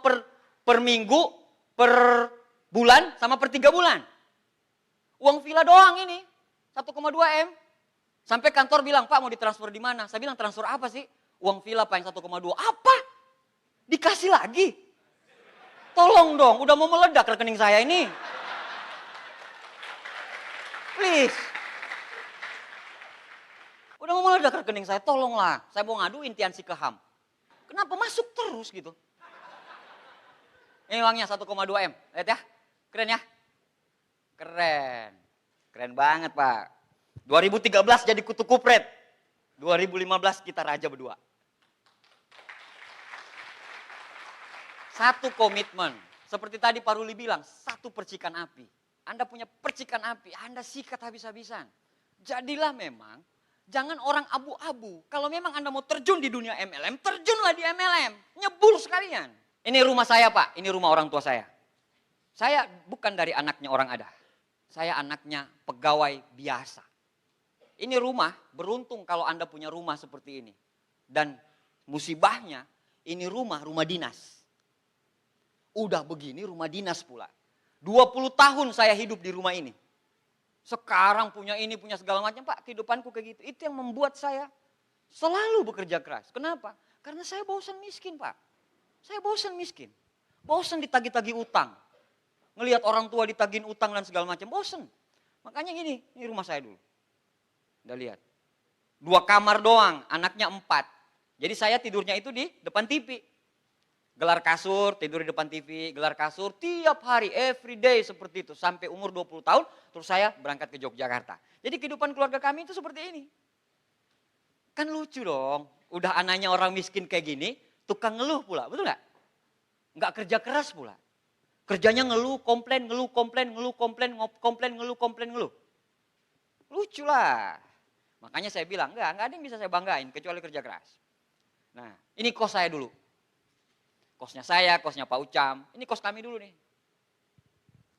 per minggu, per bulan, sama per 3 bulan. Uang villa doang ini, 1,2 M. Sampai kantor bilang, Pak mau ditransfer di mana? Saya bilang transfer apa sih? Uang villa Pak yang 1,2. Apa? Dikasih lagi? Tolong dong, udah mau meledak rekening saya ini. Please. Udah mau meledak rekening saya, tolonglah. Saya mau ngadu intiansi ke HAM. Kenapa masuk terus gitu? Ini uangnya 1,2 M. Lihat ya, keren ya? Keren. Keren banget Pak. 2013 jadi kutu kupret. 2015 kita raja berdua. Satu komitmen. Seperti tadi Pak Ruli bilang, satu percikan api. Anda punya percikan api, Anda sikat habis-habisan. Jadilah memang, jangan orang abu-abu. Kalau memang Anda mau terjun di dunia MLM, terjunlah di MLM. Nyebur sekalian. Ini rumah saya Pak, ini rumah orang tua saya. Saya bukan dari anaknya orang ada. Saya anaknya pegawai biasa. Ini rumah, beruntung kalau Anda punya rumah seperti ini. Dan musibahnya, ini rumah dinas. Udah begini rumah dinas pula. 20 tahun saya hidup di rumah ini. Sekarang punya ini, punya segala macam Pak, kehidupanku kayak gitu. Itu yang membuat saya selalu bekerja keras. Kenapa? Karena saya bosan miskin Pak. Saya bosan miskin. Bosan ditagih-tagih utang. Ngelihat orang tua ditagihin utang dan segala macam, bosan. Makanya ini rumah saya dulu. Udah lihat. 2 kamar doang, anaknya 4. Jadi saya tidurnya itu di depan TV. Gelar kasur, tidur di depan TV, gelar kasur tiap hari, every day seperti itu. Sampai umur 20 tahun, terus saya berangkat ke Yogyakarta. Jadi kehidupan keluarga kami itu seperti ini. Kan lucu dong, udah anaknya orang miskin kayak gini, tukang ngeluh pula, betul gak? Nggak kerja keras pula. Kerjanya ngeluh, komplain, ngeluh, komplain, ngeluh, komplain, komplain, ngeluh, komplain, ngeluh. Lucu lah. Makanya saya bilang, enggak ada yang bisa saya banggain kecuali kerja keras. Nah, ini kos saya dulu. Kosnya saya, kosnya Pak Ucam. Ini kos kami dulu nih.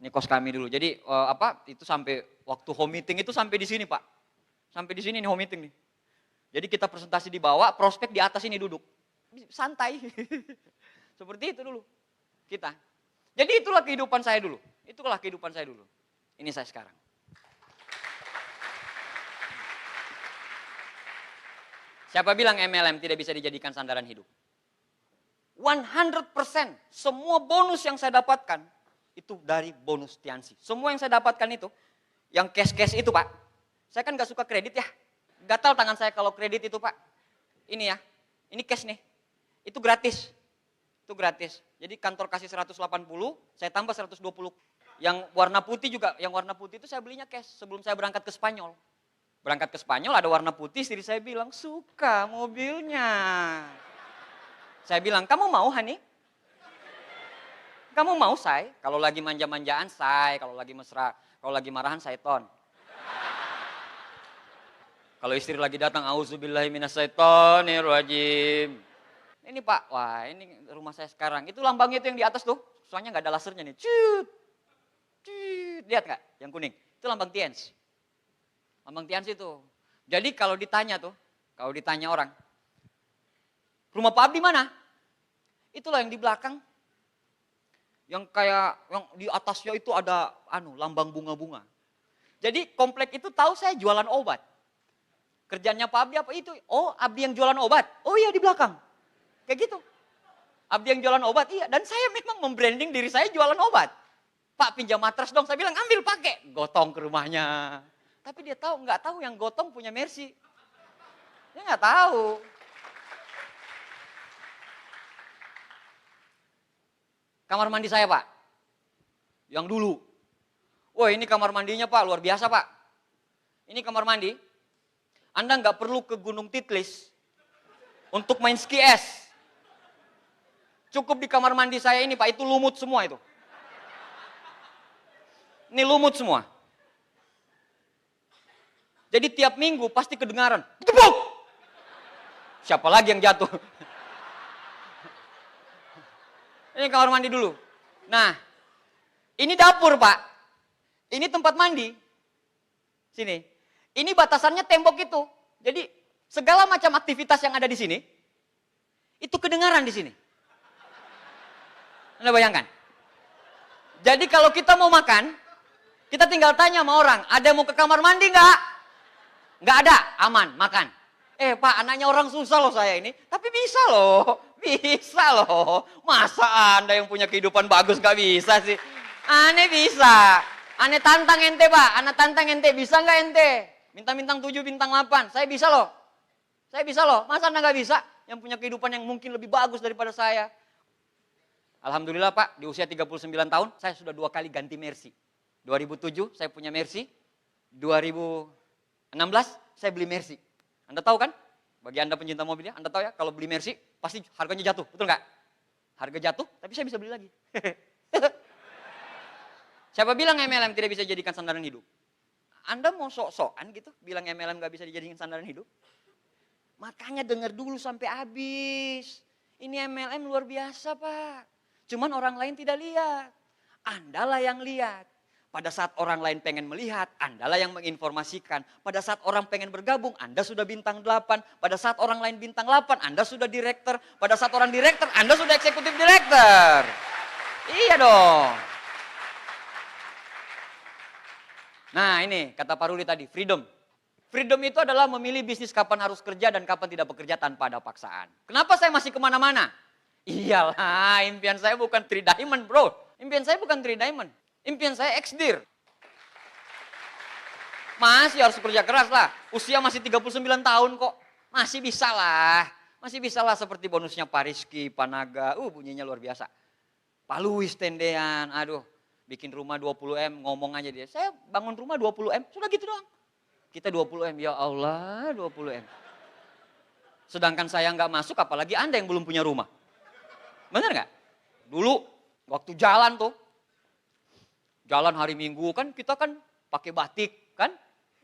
Ini kos kami dulu. Jadi itu sampai waktu home meeting itu sampai di sini Pak. Sampai di sini nih home meeting nih. Jadi kita presentasi di bawah, prospek di atas ini duduk. Santai. Seperti itu dulu kita. Jadi itulah kehidupan saya dulu. Itulah kehidupan saya dulu. Ini saya sekarang. Siapa bilang MLM tidak bisa dijadikan sandaran hidup? 100% semua bonus yang saya dapatkan itu dari bonus Tiansi. Semua yang saya dapatkan itu, yang cash-cash itu Pak. Saya kan gak suka kredit ya. Gatal tangan saya kalau kredit itu Pak. Ini ya, ini cash nih. Itu gratis. Itu gratis. Jadi kantor kasih 180, saya tambah 120. Yang warna putih juga, yang warna putih itu saya belinya cash sebelum saya berangkat ke Spanyol. Berangkat ke Spanyol ada warna putih, istri saya bilang, suka mobilnya. Saya bilang, kamu mau Hani? Kamu mau Say? Kalau lagi manja-manjaan Say, kalau lagi mesra, kalau lagi marahan saya ton. Kalau istri lagi datang, auzubillahiminasyaitonirrajim. Ini Pak, wah ini rumah saya sekarang. Itu lambangnya itu yang di atas tuh, soalnya nggak ada lasernya nih. Cut, cut, lihat nggak? Yang kuning, itu lambang Tiens. Lambang Tiens itu. Jadi kalau ditanya tuh, kalau ditanya orang, Rumah Pak Abdi mana? Itulah yang di belakang. Yang kayak, yang di atasnya itu ada lambang bunga-bunga. Jadi komplek itu tahu saya jualan obat. Kerjanya Pak Abdi apa itu? Oh, Abdi yang jualan obat. Oh iya, di belakang. Kayak gitu. Abdi yang jualan obat, iya. Dan saya memang membranding diri saya jualan obat. Pak, pinjam matras dong. Saya bilang, ambil pakai. Gotong ke rumahnya. Tapi dia nggak tahu yang gotong punya Mercy. Dia nggak tahu. Kamar mandi saya, Pak. Yang dulu. Wah, ini kamar mandinya, Pak. Luar biasa, Pak. Ini kamar mandi. Anda nggak perlu ke Gunung Titlis untuk main ski es. Cukup di kamar mandi saya ini, Pak, itu lumut semua itu. Ini lumut semua. Jadi tiap minggu pasti kedengaran. Gebuk! Siapa lagi yang jatuh? Ini kamar mandi dulu. Nah, ini dapur, Pak. Ini tempat mandi. Sini. Ini batasannya tembok itu. Jadi segala macam aktivitas yang ada di sini, itu kedengaran di sini. Anda bayangkan? Jadi kalau kita mau makan, kita tinggal tanya sama orang, ada yang mau ke kamar mandi nggak? Nggak ada, aman, makan. Pak, anaknya orang susah loh saya ini. Tapi bisa loh. Masa Anda yang punya kehidupan bagus nggak bisa sih? Aneh bisa. Aneh tantang ente, Pak. Anak tantang ente, bisa nggak ente? Bintang-bintang 7, bintang 8. Saya bisa loh. Masa Anda nggak bisa? Yang punya kehidupan yang mungkin lebih bagus daripada saya. Alhamdulillah, Pak, di usia 39 tahun, saya sudah 2 kali ganti Mercy. 2007 saya punya Mercy. 2016 saya beli Mercy. Anda tahu kan? Bagi Anda pencinta mobilnya, Anda tahu ya, kalau beli Mercy pasti harganya jatuh, betul nggak? Harga jatuh, tapi saya bisa beli lagi. Siapa bilang MLM tidak bisa dijadikan sandaran hidup? Anda mau sok-sokan gitu, bilang MLM nggak bisa dijadikan sandaran hidup? Makanya dengar dulu sampai habis. Ini MLM luar biasa, Pak. Cuman orang lain tidak lihat. Andalah yang lihat. Pada saat orang lain pengen melihat, Andalah yang menginformasikan. Pada saat orang pengen bergabung, Anda sudah bintang 8. Pada saat orang lain bintang 8, Anda sudah direktur. Pada saat orang direktur, Anda sudah eksekutif direktur. Iya dong. Nah ini kata Pak Ruli tadi, freedom. Freedom itu adalah memilih bisnis kapan harus kerja dan kapan tidak bekerja tanpa ada paksaan. Kenapa saya masih kemana-mana? Iyalah, impian saya bukan 3 diamond, bro. Impian saya bukan 3 diamond. Impian saya XDIR. Masih harus kerja keras lah. Usia masih 39 tahun kok. Masih bisa lah. Seperti bonusnya Pak Rizky, Pak Naga. Bunyinya luar biasa. Pak Luis tendean. Aduh, bikin rumah 20M, ngomong aja dia. Saya bangun rumah 20M, sudah gitu doang. Kita 20M, ya Allah 20M. Sedangkan saya nggak masuk, apalagi Anda yang belum punya rumah. Bener nggak? Dulu waktu jalan tuh, jalan hari Minggu kan kita kan pakai batik kan,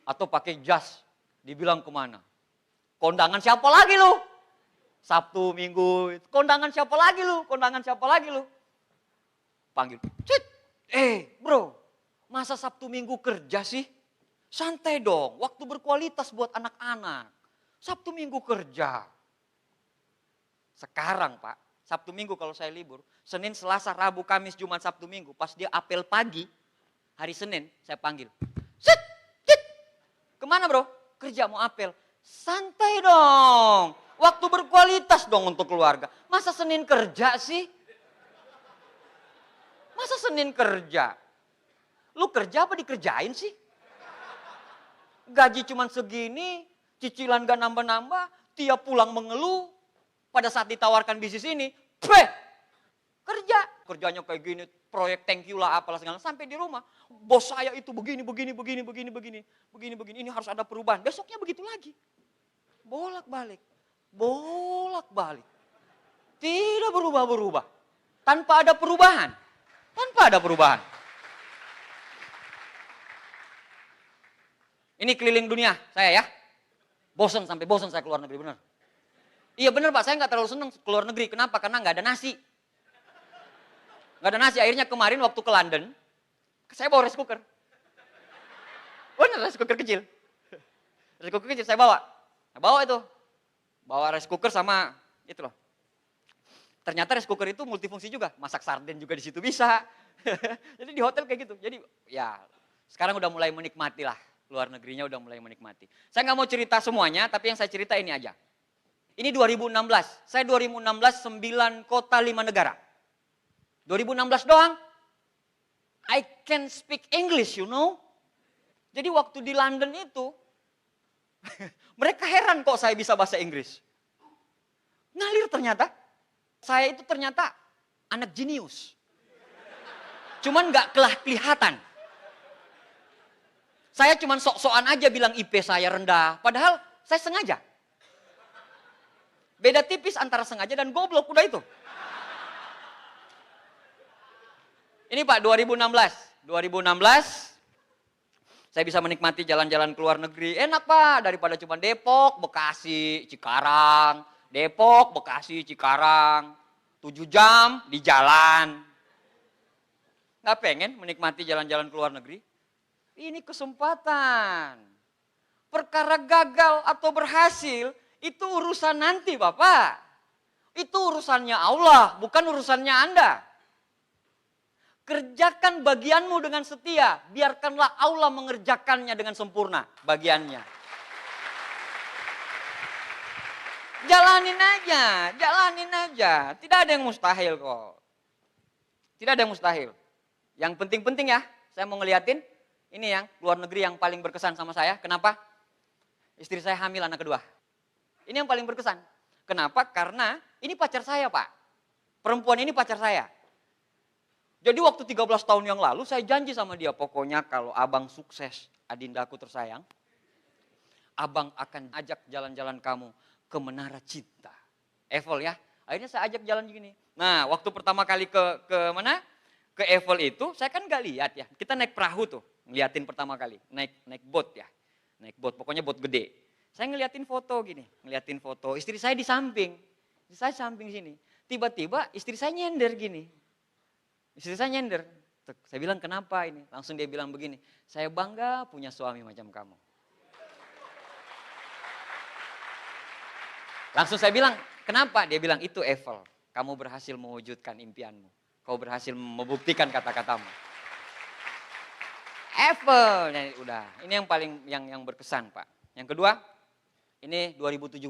atau pakai jas. Dibilang kemana? Kondangan siapa lagi lu? Sabtu Minggu, kondangan siapa lagi lu? Panggil, Cit, bro, masa Sabtu Minggu kerja sih? Santai dong, waktu berkualitas buat anak-anak. Sabtu Minggu kerja. Sekarang Pak, Sabtu Minggu kalau saya libur, Senin, Selasa, Rabu, Kamis, Jumat, Sabtu Minggu, pas dia apel pagi, hari Senin saya panggil. Sit, kemana bro? Kerja mau apel. Santai dong, waktu berkualitas dong untuk keluarga. Masa Senin kerja sih? Lu kerja apa dikerjain sih? Gaji cuman segini, cicilan gak nambah-nambah, tiap pulang mengeluh. Pada saat ditawarkan bisnis ini, kerja. Kerjanya kayak gini, proyek thank you lah, apalah segala. Sampai di rumah, bos saya itu begini. Ini harus ada perubahan. Besoknya begitu lagi. Bolak-balik. Tidak berubah-berubah. Tanpa ada perubahan. Ini keliling dunia saya ya. Sampai bosan saya keluar negeri, benar. Iya benar Pak, saya nggak terlalu senang keluar negeri. Kenapa? Karena nggak ada nasi. Akhirnya kemarin waktu ke London, saya bawa rice cooker. Bener, rice cooker kecil. Rice cooker kecil saya bawa. Bawa rice cooker sama itu loh, Ternyata rice cooker itu multifungsi juga, masak sarden juga di situ bisa. Jadi di hotel kayak gitu. Jadi ya sekarang udah mulai menikmati lah, luar negerinya udah mulai menikmati. Saya nggak mau cerita semuanya, tapi yang saya cerita ini aja. Ini 2016, saya 2016 9 kota 5 negara. 2016 doang, I can speak English, you know. Jadi waktu di London itu, mereka heran kok saya bisa bahasa Inggris. Ngalir ternyata. Saya itu ternyata anak jenius. Cuman gak kelihatan. Saya cuman sok-sokan aja bilang IP saya rendah. Padahal saya sengaja. Beda tipis antara sengaja dan goblok, udah itu. Ini Pak 2016. 2016 saya bisa menikmati jalan-jalan ke luar negeri. Enak Pak, daripada cuma Depok, Bekasi, Cikarang. Depok, Bekasi, Cikarang. 7 jam di jalan. Nggak pengen menikmati jalan-jalan ke luar negeri? Ini kesempatan. Perkara gagal atau berhasil, itu urusan nanti Bapak. Itu urusannya Allah, bukan urusannya Anda. Kerjakan bagianmu dengan setia. Biarkanlah Allah mengerjakannya dengan sempurna bagiannya. Jalanin aja. Tidak ada yang mustahil kok. Tidak ada yang mustahil. Yang penting-penting ya, saya mau ngeliatin. Ini yang luar negeri yang paling berkesan sama saya. Kenapa? Istri saya hamil anak kedua. Ini yang paling berkesan. Kenapa? Karena ini pacar saya Pak. Perempuan ini pacar saya. Jadi waktu 13 tahun yang lalu saya janji sama dia. Pokoknya kalau abang sukses, adindaku tersayang. Abang akan ajak jalan-jalan kamu ke Menara Cinta. Eiffel ya. Akhirnya saya ajak jalan gini. Nah waktu pertama kali ke mana? Ke Eiffel itu saya kan gak lihat ya. Kita naik perahu tuh. Ngeliatin pertama kali. Naik boat ya. Naik boat. Pokoknya boat gede. Saya ngeliatin foto gini. Ngeliatin foto. Istri saya di samping. Istri saya samping sini. Tiba-tiba istri saya nyender gini. Istri saya nyender. Saya bilang kenapa ini? Langsung dia bilang begini. Saya bangga punya suami macam kamu. Langsung saya bilang, kenapa? Dia bilang, itu Eiffel. Kamu berhasil mewujudkan impianmu. Kau berhasil membuktikan kata-katamu. Eiffel. Nah, udah. Ini yang paling yang berkesan Pak. Yang kedua, ini 2017.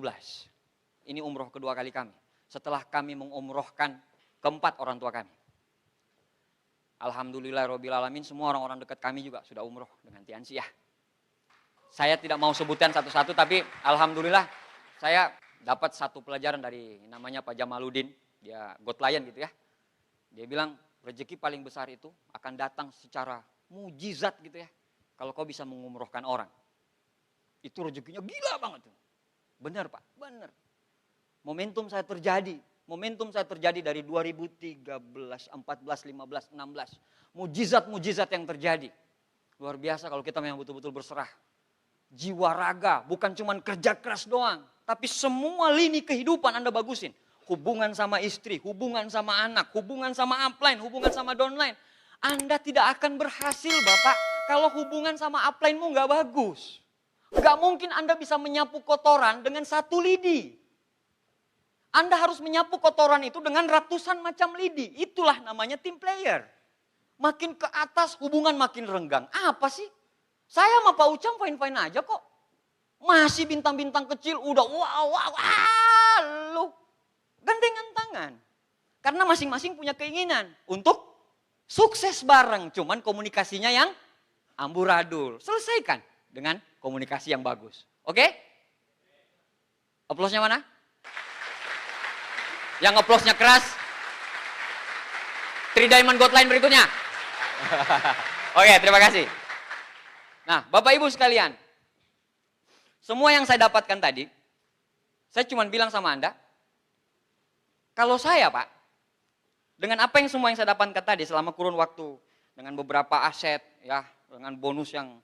Ini umroh kedua kali kami. Setelah kami mengumrohkan keempat orang tua kami. Alhamdulillah Rabbil Alamin, semua orang-orang dekat kami juga sudah umroh dengan Tiansi ya. Saya tidak mau sebutkan satu-satu, tapi Alhamdulillah saya dapat satu pelajaran dari namanya Pak Jamaluddin, dia Godlion gitu ya. Dia bilang rezeki paling besar itu akan datang secara mujizat gitu ya. Kalau kau bisa mengumrohkan orang. Itu rezekinya gila banget tuh. Benar Pak, benar. Momentum saya terjadi dari 2013, 14, 15, 16. Mujizat-mujizat yang terjadi. Luar biasa kalau kita memang betul-betul berserah. Jiwa raga, bukan cuma kerja keras doang. Tapi semua lini kehidupan Anda bagusin. Hubungan sama istri, hubungan sama anak, hubungan sama upline, hubungan sama downline. Anda tidak akan berhasil Bapak kalau hubungan sama upline-mu gak bagus. Gak mungkin Anda bisa menyapu kotoran dengan satu lidi. Anda harus menyapu kotoran itu dengan ratusan macam lidi. Itulah namanya team player. Makin ke atas hubungan makin renggang. Apa sih? Saya sama Pak Ucam fine-fine aja kok. Masih bintang-bintang kecil udah lu gandengan tangan. Karena masing-masing punya keinginan untuk sukses bareng. Cuman komunikasinya yang amburadul. Selesaikan dengan komunikasi yang bagus. Oke? Aplausnya mana? Yang aplausnya keras. 3 Diamond Godline berikutnya. Oke, terima kasih. Nah, Bapak Ibu sekalian. Semua yang saya dapatkan tadi, saya cuma bilang sama Anda, kalau saya Pak, dengan apa yang semua yang saya dapatkan tadi selama kurun waktu, dengan beberapa aset, ya, dengan bonus yang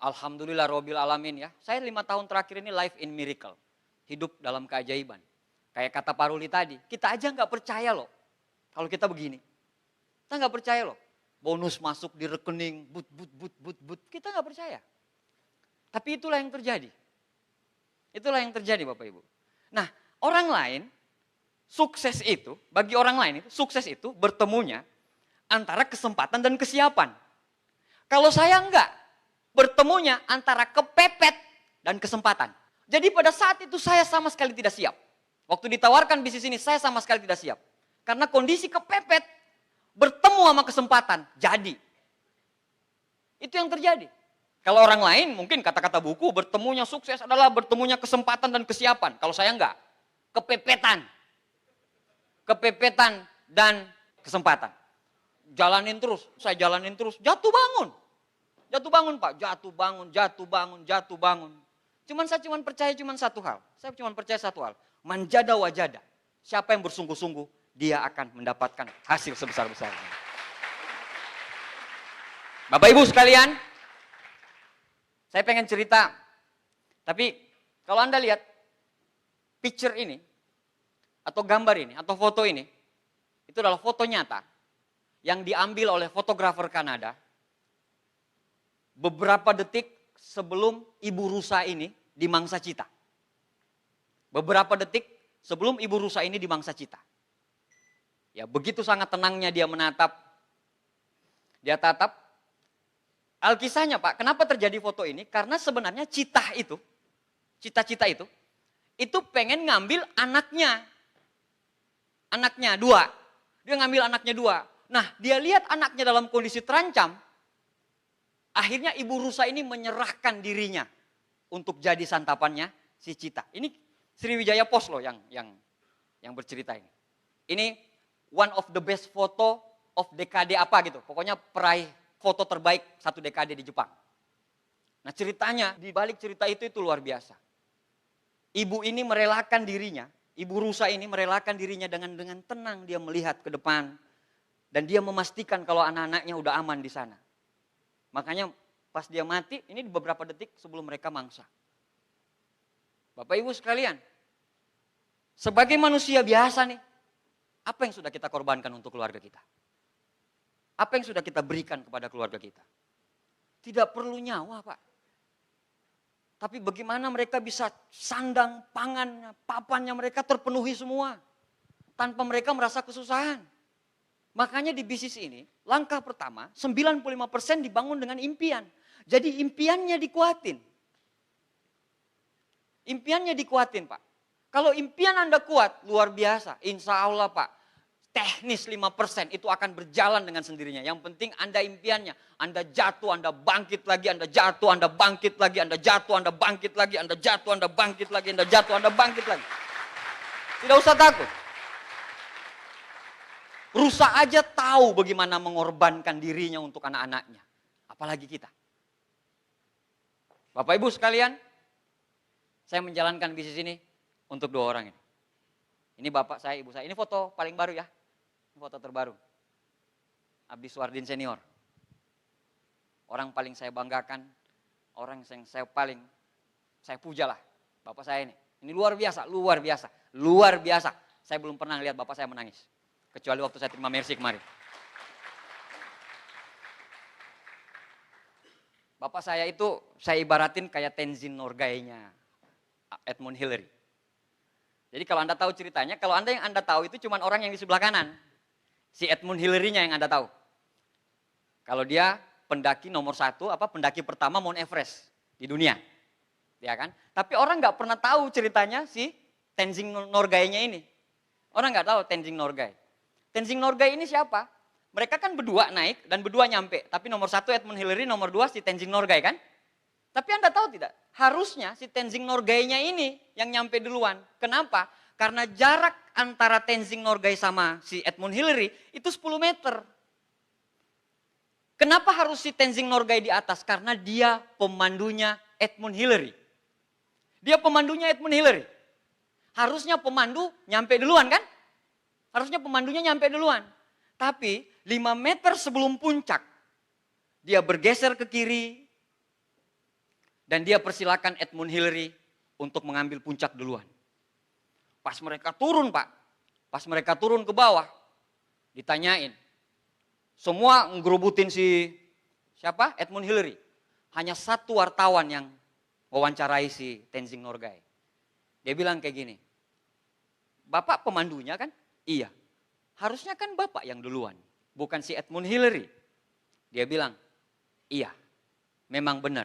Alhamdulillah Rabbil Alamin ya, saya 5 tahun terakhir ini live in miracle, hidup dalam keajaiban. Kayak kata Pak Ruli tadi, kita aja nggak percaya loh, kalau kita begini, kita nggak percaya loh, bonus masuk di rekening, but, kita nggak percaya. Tapi itulah yang terjadi. Itulah yang terjadi Bapak Ibu. Nah, orang lain sukses itu, bagi orang lain itu, sukses itu bertemunya antara kesempatan dan kesiapan. Kalau saya enggak, bertemunya antara kepepet dan kesempatan. Jadi pada saat itu saya sama sekali tidak siap. Waktu ditawarkan bisnis ini, saya sama sekali tidak siap. Karena kondisi kepepet, bertemu sama kesempatan, jadi. Itu yang terjadi. Kalau orang lain mungkin kata-kata buku, bertemunya sukses adalah bertemunya kesempatan dan kesiapan. Kalau saya enggak, kepepetan. Kepepetan dan kesempatan. Jalanin terus, saya jalanin terus, jatuh bangun. Jatuh bangun Pak, jatuh bangun, jatuh bangun, jatuh bangun. Saya percaya satu hal. Saya cuma percaya satu hal. Manjada wajada. Siapa yang bersungguh-sungguh, dia akan mendapatkan hasil sebesar-besarnya. Bapak Ibu sekalian, saya pengen cerita. Tapi kalau Anda lihat picture ini, atau gambar ini, atau foto ini, itu adalah foto nyata yang diambil oleh fotografer Kanada beberapa detik sebelum ibu rusa ini dimangsa cita. Beberapa detik sebelum ibu rusa ini dimangsa cita. Ya, begitu sangat tenangnya dia menatap. Dia tatap. Alkisahnya Pak, kenapa terjadi foto ini? Karena sebenarnya cita-cita itu pengen ngambil anaknya. Anaknya dua. Dia ngambil anaknya dua. Nah, dia lihat anaknya dalam kondisi terancam. Akhirnya ibu rusa ini menyerahkan dirinya untuk jadi santapannya si cita. Ini Sriwijaya Post loh yang bercerita ini. Ini one of the best photo of dekade apa gitu. Pokoknya peraih foto terbaik satu dekade di Jepang. Nah ceritanya, di balik cerita itu luar biasa. Ibu ini merelakan dirinya, ibu rusa ini merelakan dirinya dengan tenang dia melihat ke depan. Dan dia memastikan kalau anak-anaknya udah aman di sana. Makanya pas dia mati, ini beberapa detik sebelum mereka mangsa. Bapak Ibu sekalian, sebagai manusia biasa nih, apa yang sudah kita korbankan untuk keluarga kita? Apa yang sudah kita berikan kepada keluarga kita? Tidak perlu nyawa Pak. Tapi bagaimana mereka bisa sandang, pangannya, papannya mereka terpenuhi semua. Tanpa mereka merasa kesusahan. Makanya di bisnis ini, langkah pertama 95% dibangun dengan impian. Jadi impiannya dikuatin. Impiannya dikuatin Pak. Kalau impian Anda kuat, luar biasa. Insya Allah Pak, teknis 5% itu akan berjalan dengan sendirinya. Yang penting Anda impiannya. Anda jatuh, Anda bangkit lagi, Anda jatuh, Anda bangkit lagi, Anda jatuh, Anda bangkit lagi, Anda jatuh, Anda bangkit lagi, Anda jatuh, Anda bangkit lagi. Tidak usah takut. Rusa aja tahu bagaimana mengorbankan dirinya untuk anak-anaknya. Apalagi kita. Bapak Ibu sekalian, saya menjalankan bisnis ini untuk dua orang ini. Ini bapak saya, ibu saya. Ini foto paling baru ya. Ini foto terbaru. Abdi Suardin senior. Orang paling saya banggakan, orang yang saya puja lah. Bapak saya ini. Ini luar biasa, luar biasa, luar biasa. Saya belum pernah lihat bapak saya menangis. Kecuali waktu saya terima mercy kemarin. Bapak saya itu, saya ibaratin kayak Tenzin Norgay-nya Edmund Hillary. Jadi kalau Anda tahu ceritanya, kalau yang Anda tahu itu cuma orang yang di sebelah kanan. Si Edmund Hillary-nya yang Anda tahu. Kalau dia pendaki nomor 1, pendaki pertama Mount Everest di dunia. Ya kan? Tapi orang nggak pernah tahu ceritanya si Tenzin Norgay-nya ini. Orang nggak tahu Tenzin Norgay. Tenzin Norgay ini siapa? Mereka kan berdua naik dan berdua nyampe. Tapi nomor 1 Edmund Hillary, nomor 2 si Tenzin Norgay kan? Tapi Anda tahu tidak? Harusnya si Tenzin Norgay-nya ini yang nyampe duluan. Kenapa? Karena jarak antara Tenzin Norgay sama si Edmund Hillary itu 10 meter. Kenapa harus si Tenzin Norgay di atas? Karena dia pemandunya Edmund Hillary. Dia pemandunya Edmund Hillary. Harusnya pemandu nyampe duluan kan? Harusnya pemandunya nyampe duluan. Tapi 5 meter sebelum puncak, dia bergeser ke kiri, dan dia persilakan Edmund Hillary untuk mengambil puncak duluan. Pas mereka turun Pak, pas mereka turun ke bawah, ditanyain. Semua ngerubutin si siapa? Edmund Hillary. Hanya satu wartawan yang wawancarai si Tenzin Norgay. Dia bilang kayak gini, Bapak pemandunya kan? Iya. Harusnya kan Bapak yang duluan, bukan si Edmund Hillary. Dia bilang, iya, memang benar.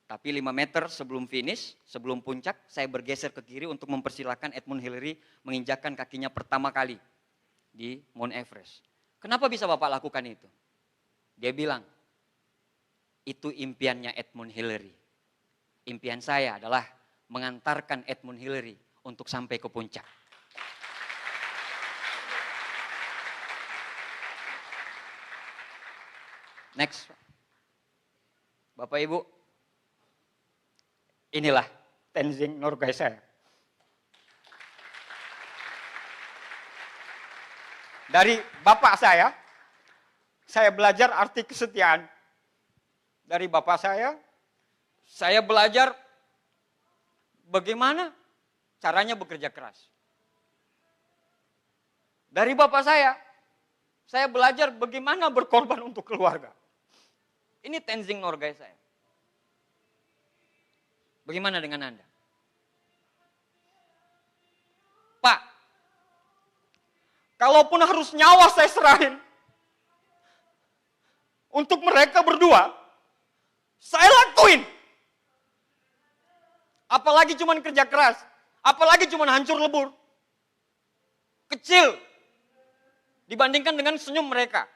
Tapi 5 meter sebelum finish, sebelum puncak, saya bergeser ke kiri untuk mempersilahkan Edmund Hillary menginjakkan kakinya pertama kali di Mount Everest. Kenapa bisa Bapak lakukan itu? Dia bilang, itu impiannya Edmund Hillary. Impian saya adalah mengantarkan Edmund Hillary untuk sampai ke puncak. Next. Bapak Ibu, inilah Tenzing Norgay saya. Dari bapak saya belajar arti kesetiaan. Dari bapak saya belajar bagaimana caranya bekerja keras. Dari bapak saya belajar bagaimana berkorban untuk keluarga. Ini Tenzing Norgay saya. Bagaimana dengan Anda? Pak, kalaupun harus nyawa saya serahin untuk mereka berdua, saya lakuin. Apalagi cuman kerja keras, apalagi cuman hancur lebur. Kecil dibandingkan dengan senyum mereka.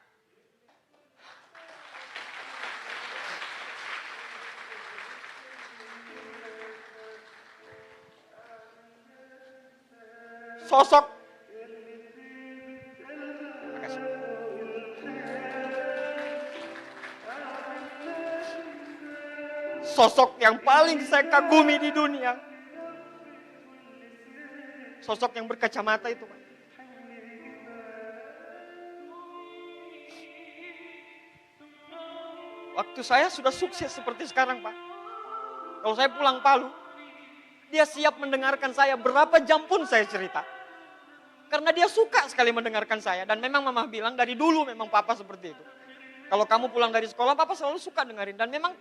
Sosok yang paling saya kagumi di dunia. Sosok yang berkacamata itu, Pak. Waktu saya sudah sukses seperti sekarang, Pak. Kalau saya pulang Palu, dia siap mendengarkan saya berapa jam pun saya cerita. Karena dia suka sekali mendengarkan saya. Dan memang mama bilang dari dulu memang papa seperti itu. Kalau kamu pulang dari sekolah, papa selalu suka dengerin. Dan memang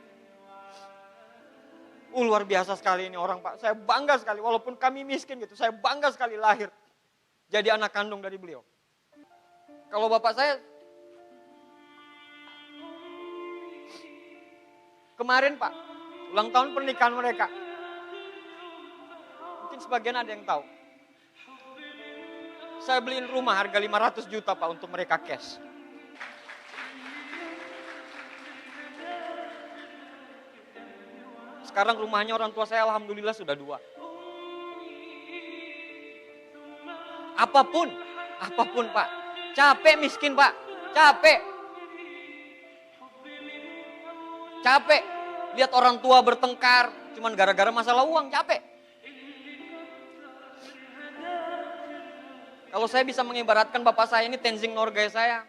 luar biasa sekali ini orang, Pak. Saya bangga sekali, walaupun kami miskin gitu. Saya bangga sekali lahir jadi anak kandung dari beliau. Kalau bapak saya, kemarin Pak, ulang tahun pernikahan mereka. Mungkin sebagian ada yang tahu. Saya beliin rumah harga 500 juta Pak untuk mereka cash. Sekarang rumahnya orang tua saya alhamdulillah sudah 2. Apapun Pak. Capek miskin Pak, capek. Lihat orang tua bertengkar, cuman gara-gara masalah uang, capek. Kalau saya bisa mengibaratkan bapak saya ini Tenzing Norgay saya.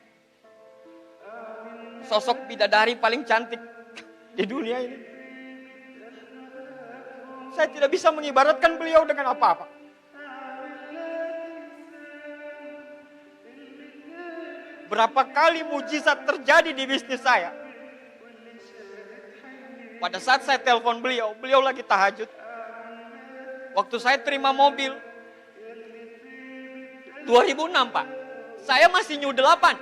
Sosok bidadari paling cantik di dunia ini. Saya tidak bisa mengibaratkan beliau dengan apa-apa. Berapa kali mujizat terjadi di bisnis saya. Pada saat saya telepon beliau lagi tahajud. Waktu saya terima mobil 2006 Pak, saya masih new 8.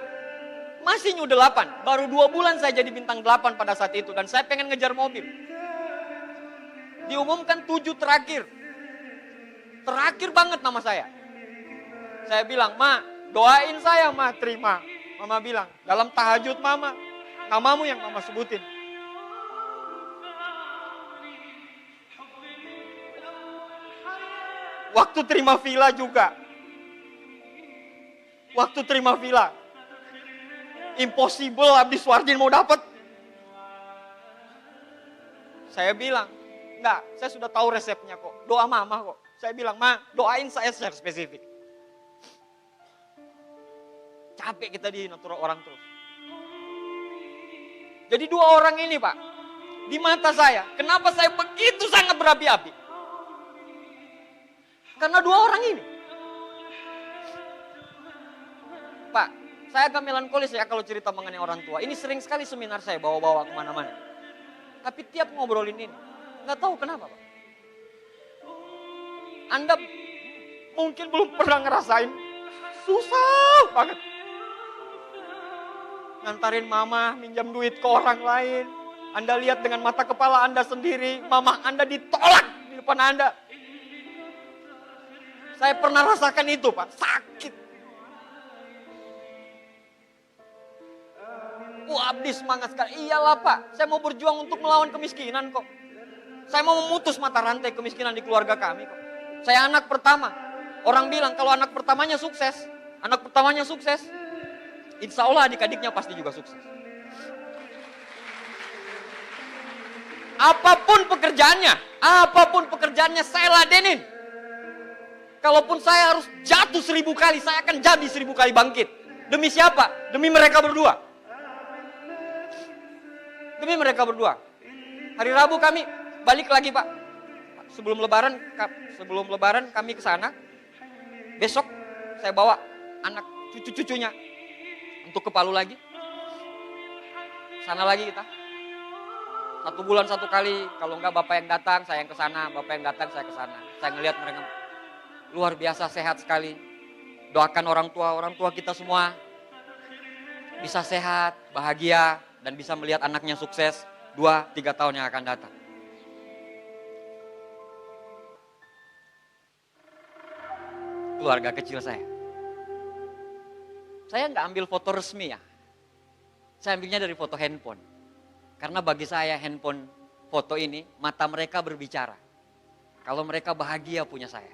Baru 2 bulan saya jadi bintang 8 pada saat itu. Dan saya pengen ngejar mobil. Diumumkan 7 terakhir. Terakhir banget nama saya. Saya bilang, Ma, doain saya, Ma, terima. Mama bilang, dalam tahajud Mama, namamu yang Mama sebutin. Waktu terima villa juga. Impossible Abdi Suardin mau dapat. Saya bilang, enggak, saya sudah tahu resepnya kok. Doa Mama kok. Saya bilang, Ma, doain saya secara spesifik. Capek kita dinatur orang terus. Jadi 2 orang ini Pak, di mata saya, kenapa saya begitu sangat berapi-api? Karena 2 orang ini. Pak, saya agak melankolis ya kalau cerita mengenai orang tua. Ini sering sekali seminar saya bawa-bawa kemana-mana. Tapi tiap ngobrolin ini, nggak tahu kenapa Pak. Anda mungkin belum pernah ngerasain susah banget. Ngantarin mama minjam duit ke orang lain. Anda lihat dengan mata kepala Anda sendiri, mama Anda ditolak di depan Anda. Saya pernah rasakan itu, Pak, sakit. Abdi semangat sekali. Iyalah, Pak, saya mau berjuang untuk melawan kemiskinan kok. Saya mau memutus mata rantai kemiskinan di keluarga kami kok. Saya anak pertama. Orang bilang kalau anak pertamanya sukses, insya Allah adik-adiknya pasti juga sukses. Apapun pekerjaannya saya ladenin. Kalaupun saya harus jatuh 1000 kali, saya akan jadi 1000 kali bangkit. Demi siapa? Demi mereka berdua. Hari Rabu kami balik lagi, Pak. Sebelum lebaran kami ke sana. Besok saya bawa anak cucu-cucunya untuk ke Palu lagi. Sana lagi kita. 1 bulan 1 kali, kalau enggak bapak yang datang, saya yang ke sana, bapak yang datang, saya ke sana. Saya ngelihat mereka luar biasa sehat sekali. Doakan orang tua kita semua bisa sehat, bahagia, dan bisa melihat anaknya sukses 2-3 tahun yang akan datang. Keluarga kecil saya. Saya nggak ambil foto resmi ya. Saya ambilnya dari foto handphone. Karena bagi saya handphone foto ini, mata mereka berbicara. Kalau mereka bahagia punya saya.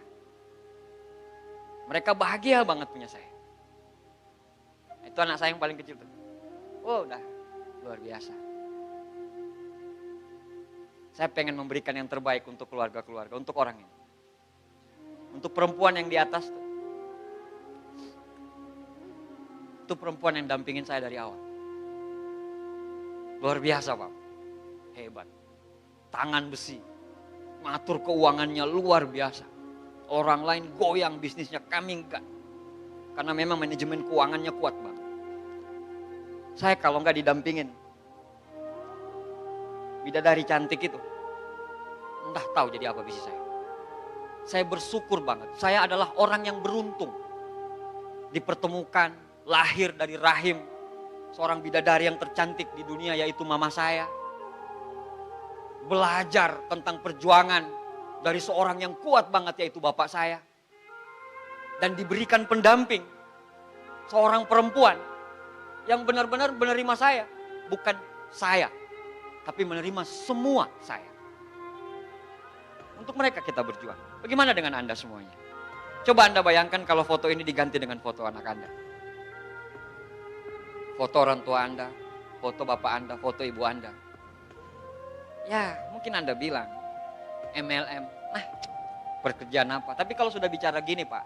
Mereka bahagia banget punya saya. Itu anak saya yang paling kecil tuh. Oh udah luar biasa. Saya pengen memberikan yang terbaik untuk keluarga-keluarga, untuk orang ini. Untuk perempuan yang di atas tuh. Itu perempuan yang dampingin saya dari awal. Luar biasa, Pak. Hebat. Tangan besi. Ngatur keuangannya luar biasa. Orang lain goyang bisnisnya, kami enggak. Karena memang manajemen keuangannya kuat banget. Saya kalau enggak didampingin bidadari cantik itu, entah tahu jadi apa bisnis saya. Saya bersyukur banget. Saya adalah orang yang beruntung. Dipertemukan, lahir dari rahim seorang bidadari yang tercantik di dunia, yaitu mama saya. Belajar tentang perjuangan dari seorang yang kuat banget, yaitu bapak saya. Dan diberikan pendamping seorang perempuan yang benar-benar menerima saya. Bukan saya, tapi menerima semua saya. Untuk mereka kita berjuang. Bagaimana dengan Anda semuanya? Coba Anda bayangkan kalau foto ini diganti dengan foto anak Anda. Foto orang tua Anda, foto bapak Anda, foto ibu Anda. Ya mungkin Anda bilang, MLM, pekerjaan apa? Tapi kalau sudah bicara gini Pak,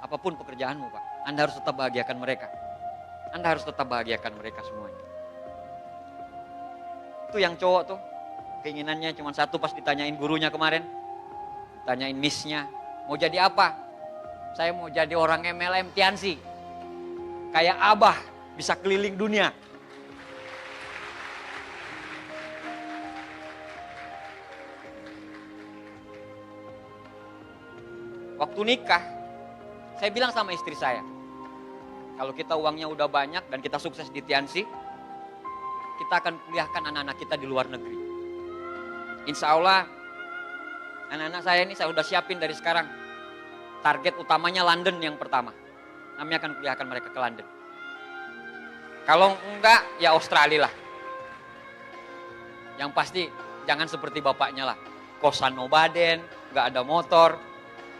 apapun pekerjaanmu Pak, Anda harus tetap bahagiakan mereka. Anda harus tetap bahagiakan mereka semuanya. Itu yang cowok tuh, keinginannya cuma satu pas ditanyain gurunya kemarin. Ditanyain missnya, mau jadi apa? Saya mau jadi orang MLM Tiansi. Kayak Abah, bisa keliling dunia. Waktu nikah, saya bilang sama istri saya, kalau kita uangnya udah banyak dan kita sukses di Tiansi, kita akan kuliahkan anak-anak kita di luar negeri. Insya Allah, anak-anak saya ini saya udah siapin dari sekarang. Target utamanya London yang pertama. Kami akan kuliahkan mereka ke London. Kalau enggak, ya Australia lah. Yang pasti jangan seperti bapaknya lah. Kosan nobaden, enggak ada motor.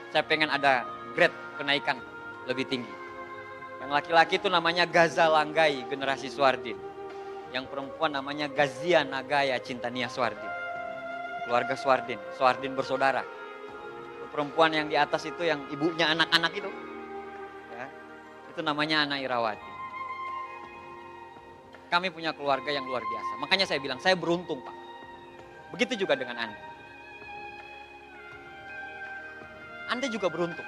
Saya pengen ada grade kenaikan lebih tinggi. Yang laki-laki itu namanya Gaza Langgai, generasi Swardin. Yang perempuan namanya Gazia Nagaya Cintania Swardin. Keluarga Swardin, Swardin bersaudara. Perempuan yang di atas itu yang ibunya anak-anak itu. Ya, itu namanya Ana Irawati. Kami punya keluarga yang luar biasa. Makanya saya bilang, saya beruntung Pak. Begitu juga dengan Anda. Anda juga beruntung.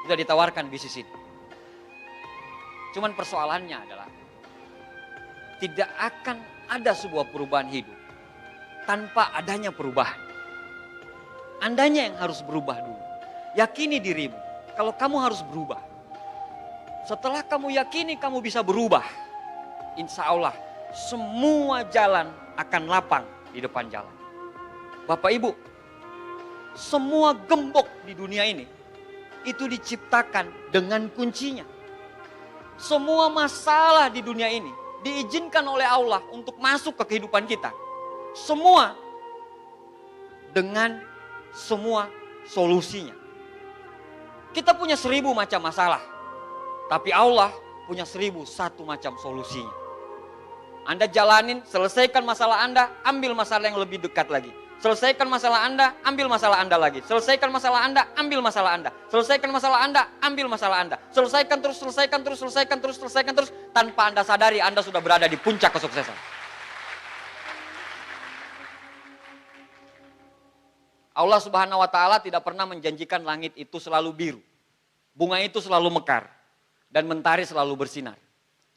Sudah ditawarkan bisnis ini. Cuman persoalannya adalah, tidak akan ada sebuah perubahan hidup tanpa adanya perubahan. Andanya yang harus berubah dulu. yakini dirimu. Kalau kamu harus berubah. Setelah kamu yakini kamu bisa berubah, insya Allah semua jalan akan lapang di depan jalan. Bapak Ibu, semua gembok di dunia ini itu diciptakan dengan kuncinya. Semua masalah di dunia ini diizinkan oleh Allah untuk masuk ke kehidupan kita. Semua dengan semua solusinya. Kita punya 1000 macam masalah, tapi Allah punya 1001 macam solusinya. Anda jalanin, selesaikan masalah Anda, ambil masalah yang lebih dekat lagi. Selesaikan masalah Anda, ambil masalah Anda lagi. Selesaikan masalah Anda, ambil masalah Anda. Selesaikan masalah Anda, ambil masalah Anda. Selesaikan terus, selesaikan terus, selesaikan terus, selesaikan terus. Tanpa Anda sadari, Anda sudah berada di puncak kesuksesan. Allah Subhanahu wa Ta'ala tidak pernah menjanjikan langit itu selalu biru. Bunga itu selalu mekar. Dan mentari selalu bersinar.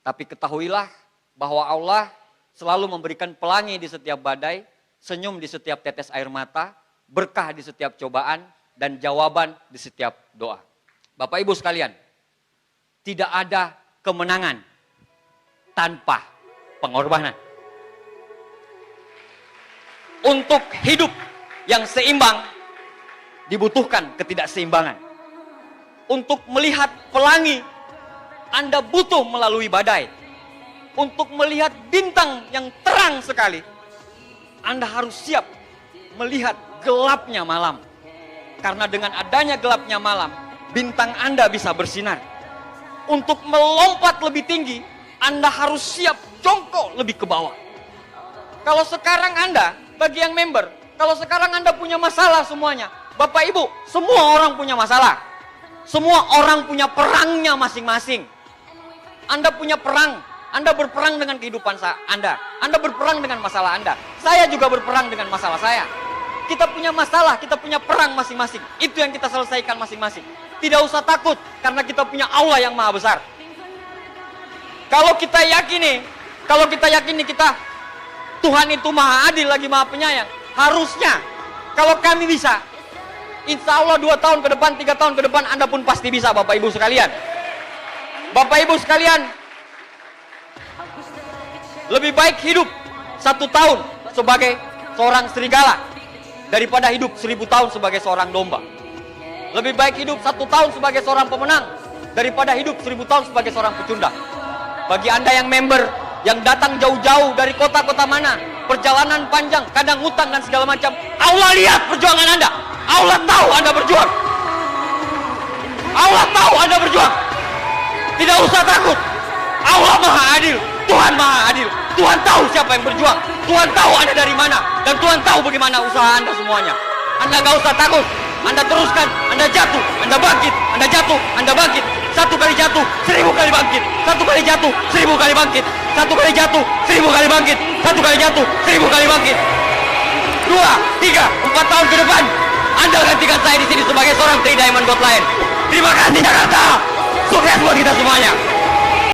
Tapi ketahuilah bahwa Allah selalu memberikan pelangi di setiap badai, senyum di setiap tetes air mata, berkah di setiap cobaan, dan jawaban di setiap doa. Bapak Ibu sekalian, tidak ada kemenangan tanpa pengorbanan. Untuk hidup yang seimbang, dibutuhkan ketidakseimbangan. Untuk melihat pelangi, Anda butuh melalui badai. Untuk melihat bintang yang terang sekali, Anda harus siap melihat gelapnya malam. Karena dengan adanya gelapnya malam, bintang Anda bisa bersinar. Untuk melompat lebih tinggi, Anda harus siap jongkok lebih ke bawah. Kalau sekarang Anda, bagi yang member, kalau sekarang Anda punya masalah semuanya, Bapak Ibu, semua orang punya masalah. Semua orang punya perangnya masing-masing. Anda punya perang. Anda berperang dengan kehidupan Anda. Anda berperang dengan masalah Anda. Saya juga berperang dengan masalah saya. Kita punya masalah, kita punya perang masing-masing. Itu yang kita selesaikan masing-masing. Tidak usah takut, karena kita punya Allah yang maha besar. Kalau kita yakini kita, Tuhan itu maha adil lagi maha penyayang. Harusnya, kalau kami bisa, insya Allah 2 tahun ke depan, 3 tahun ke depan, Anda pun pasti bisa, Bapak Ibu sekalian. Bapak Ibu sekalian, lebih baik hidup 1 tahun sebagai seorang serigala daripada hidup 1000 tahun sebagai seorang domba. Lebih baik hidup 1 tahun sebagai seorang pemenang daripada hidup 1000 tahun sebagai seorang pecundang. Bagi Anda yang member, yang datang jauh-jauh dari kota-kota mana, perjalanan panjang, kadang hutang dan segala macam, Allah lihat perjuangan Anda. Allah tahu Anda berjuang. Allah tahu Anda berjuang. Tidak usah takut. Allah maha adil. Tuhan maha adil. Tuhan tahu siapa yang berjuang. Tuhan tahu Anda dari mana. Dan Tuhan tahu bagaimana usaha Anda semuanya. Anda gak usah takut. Anda teruskan. Anda jatuh. Anda bangkit. Anda jatuh. Anda bangkit. 1 kali jatuh, 1000 kali bangkit. 1 kali jatuh, 1000 kali bangkit. 1 kali jatuh, 1000 kali bangkit. 1 kali jatuh, 1000 kali bangkit. 2, 3, 4 tahun ke depan, Anda gantikan saya di sini sebagai seorang 3 Diamond God Lion. Terima kasih Jakarta. Sukses buat kita semuanya.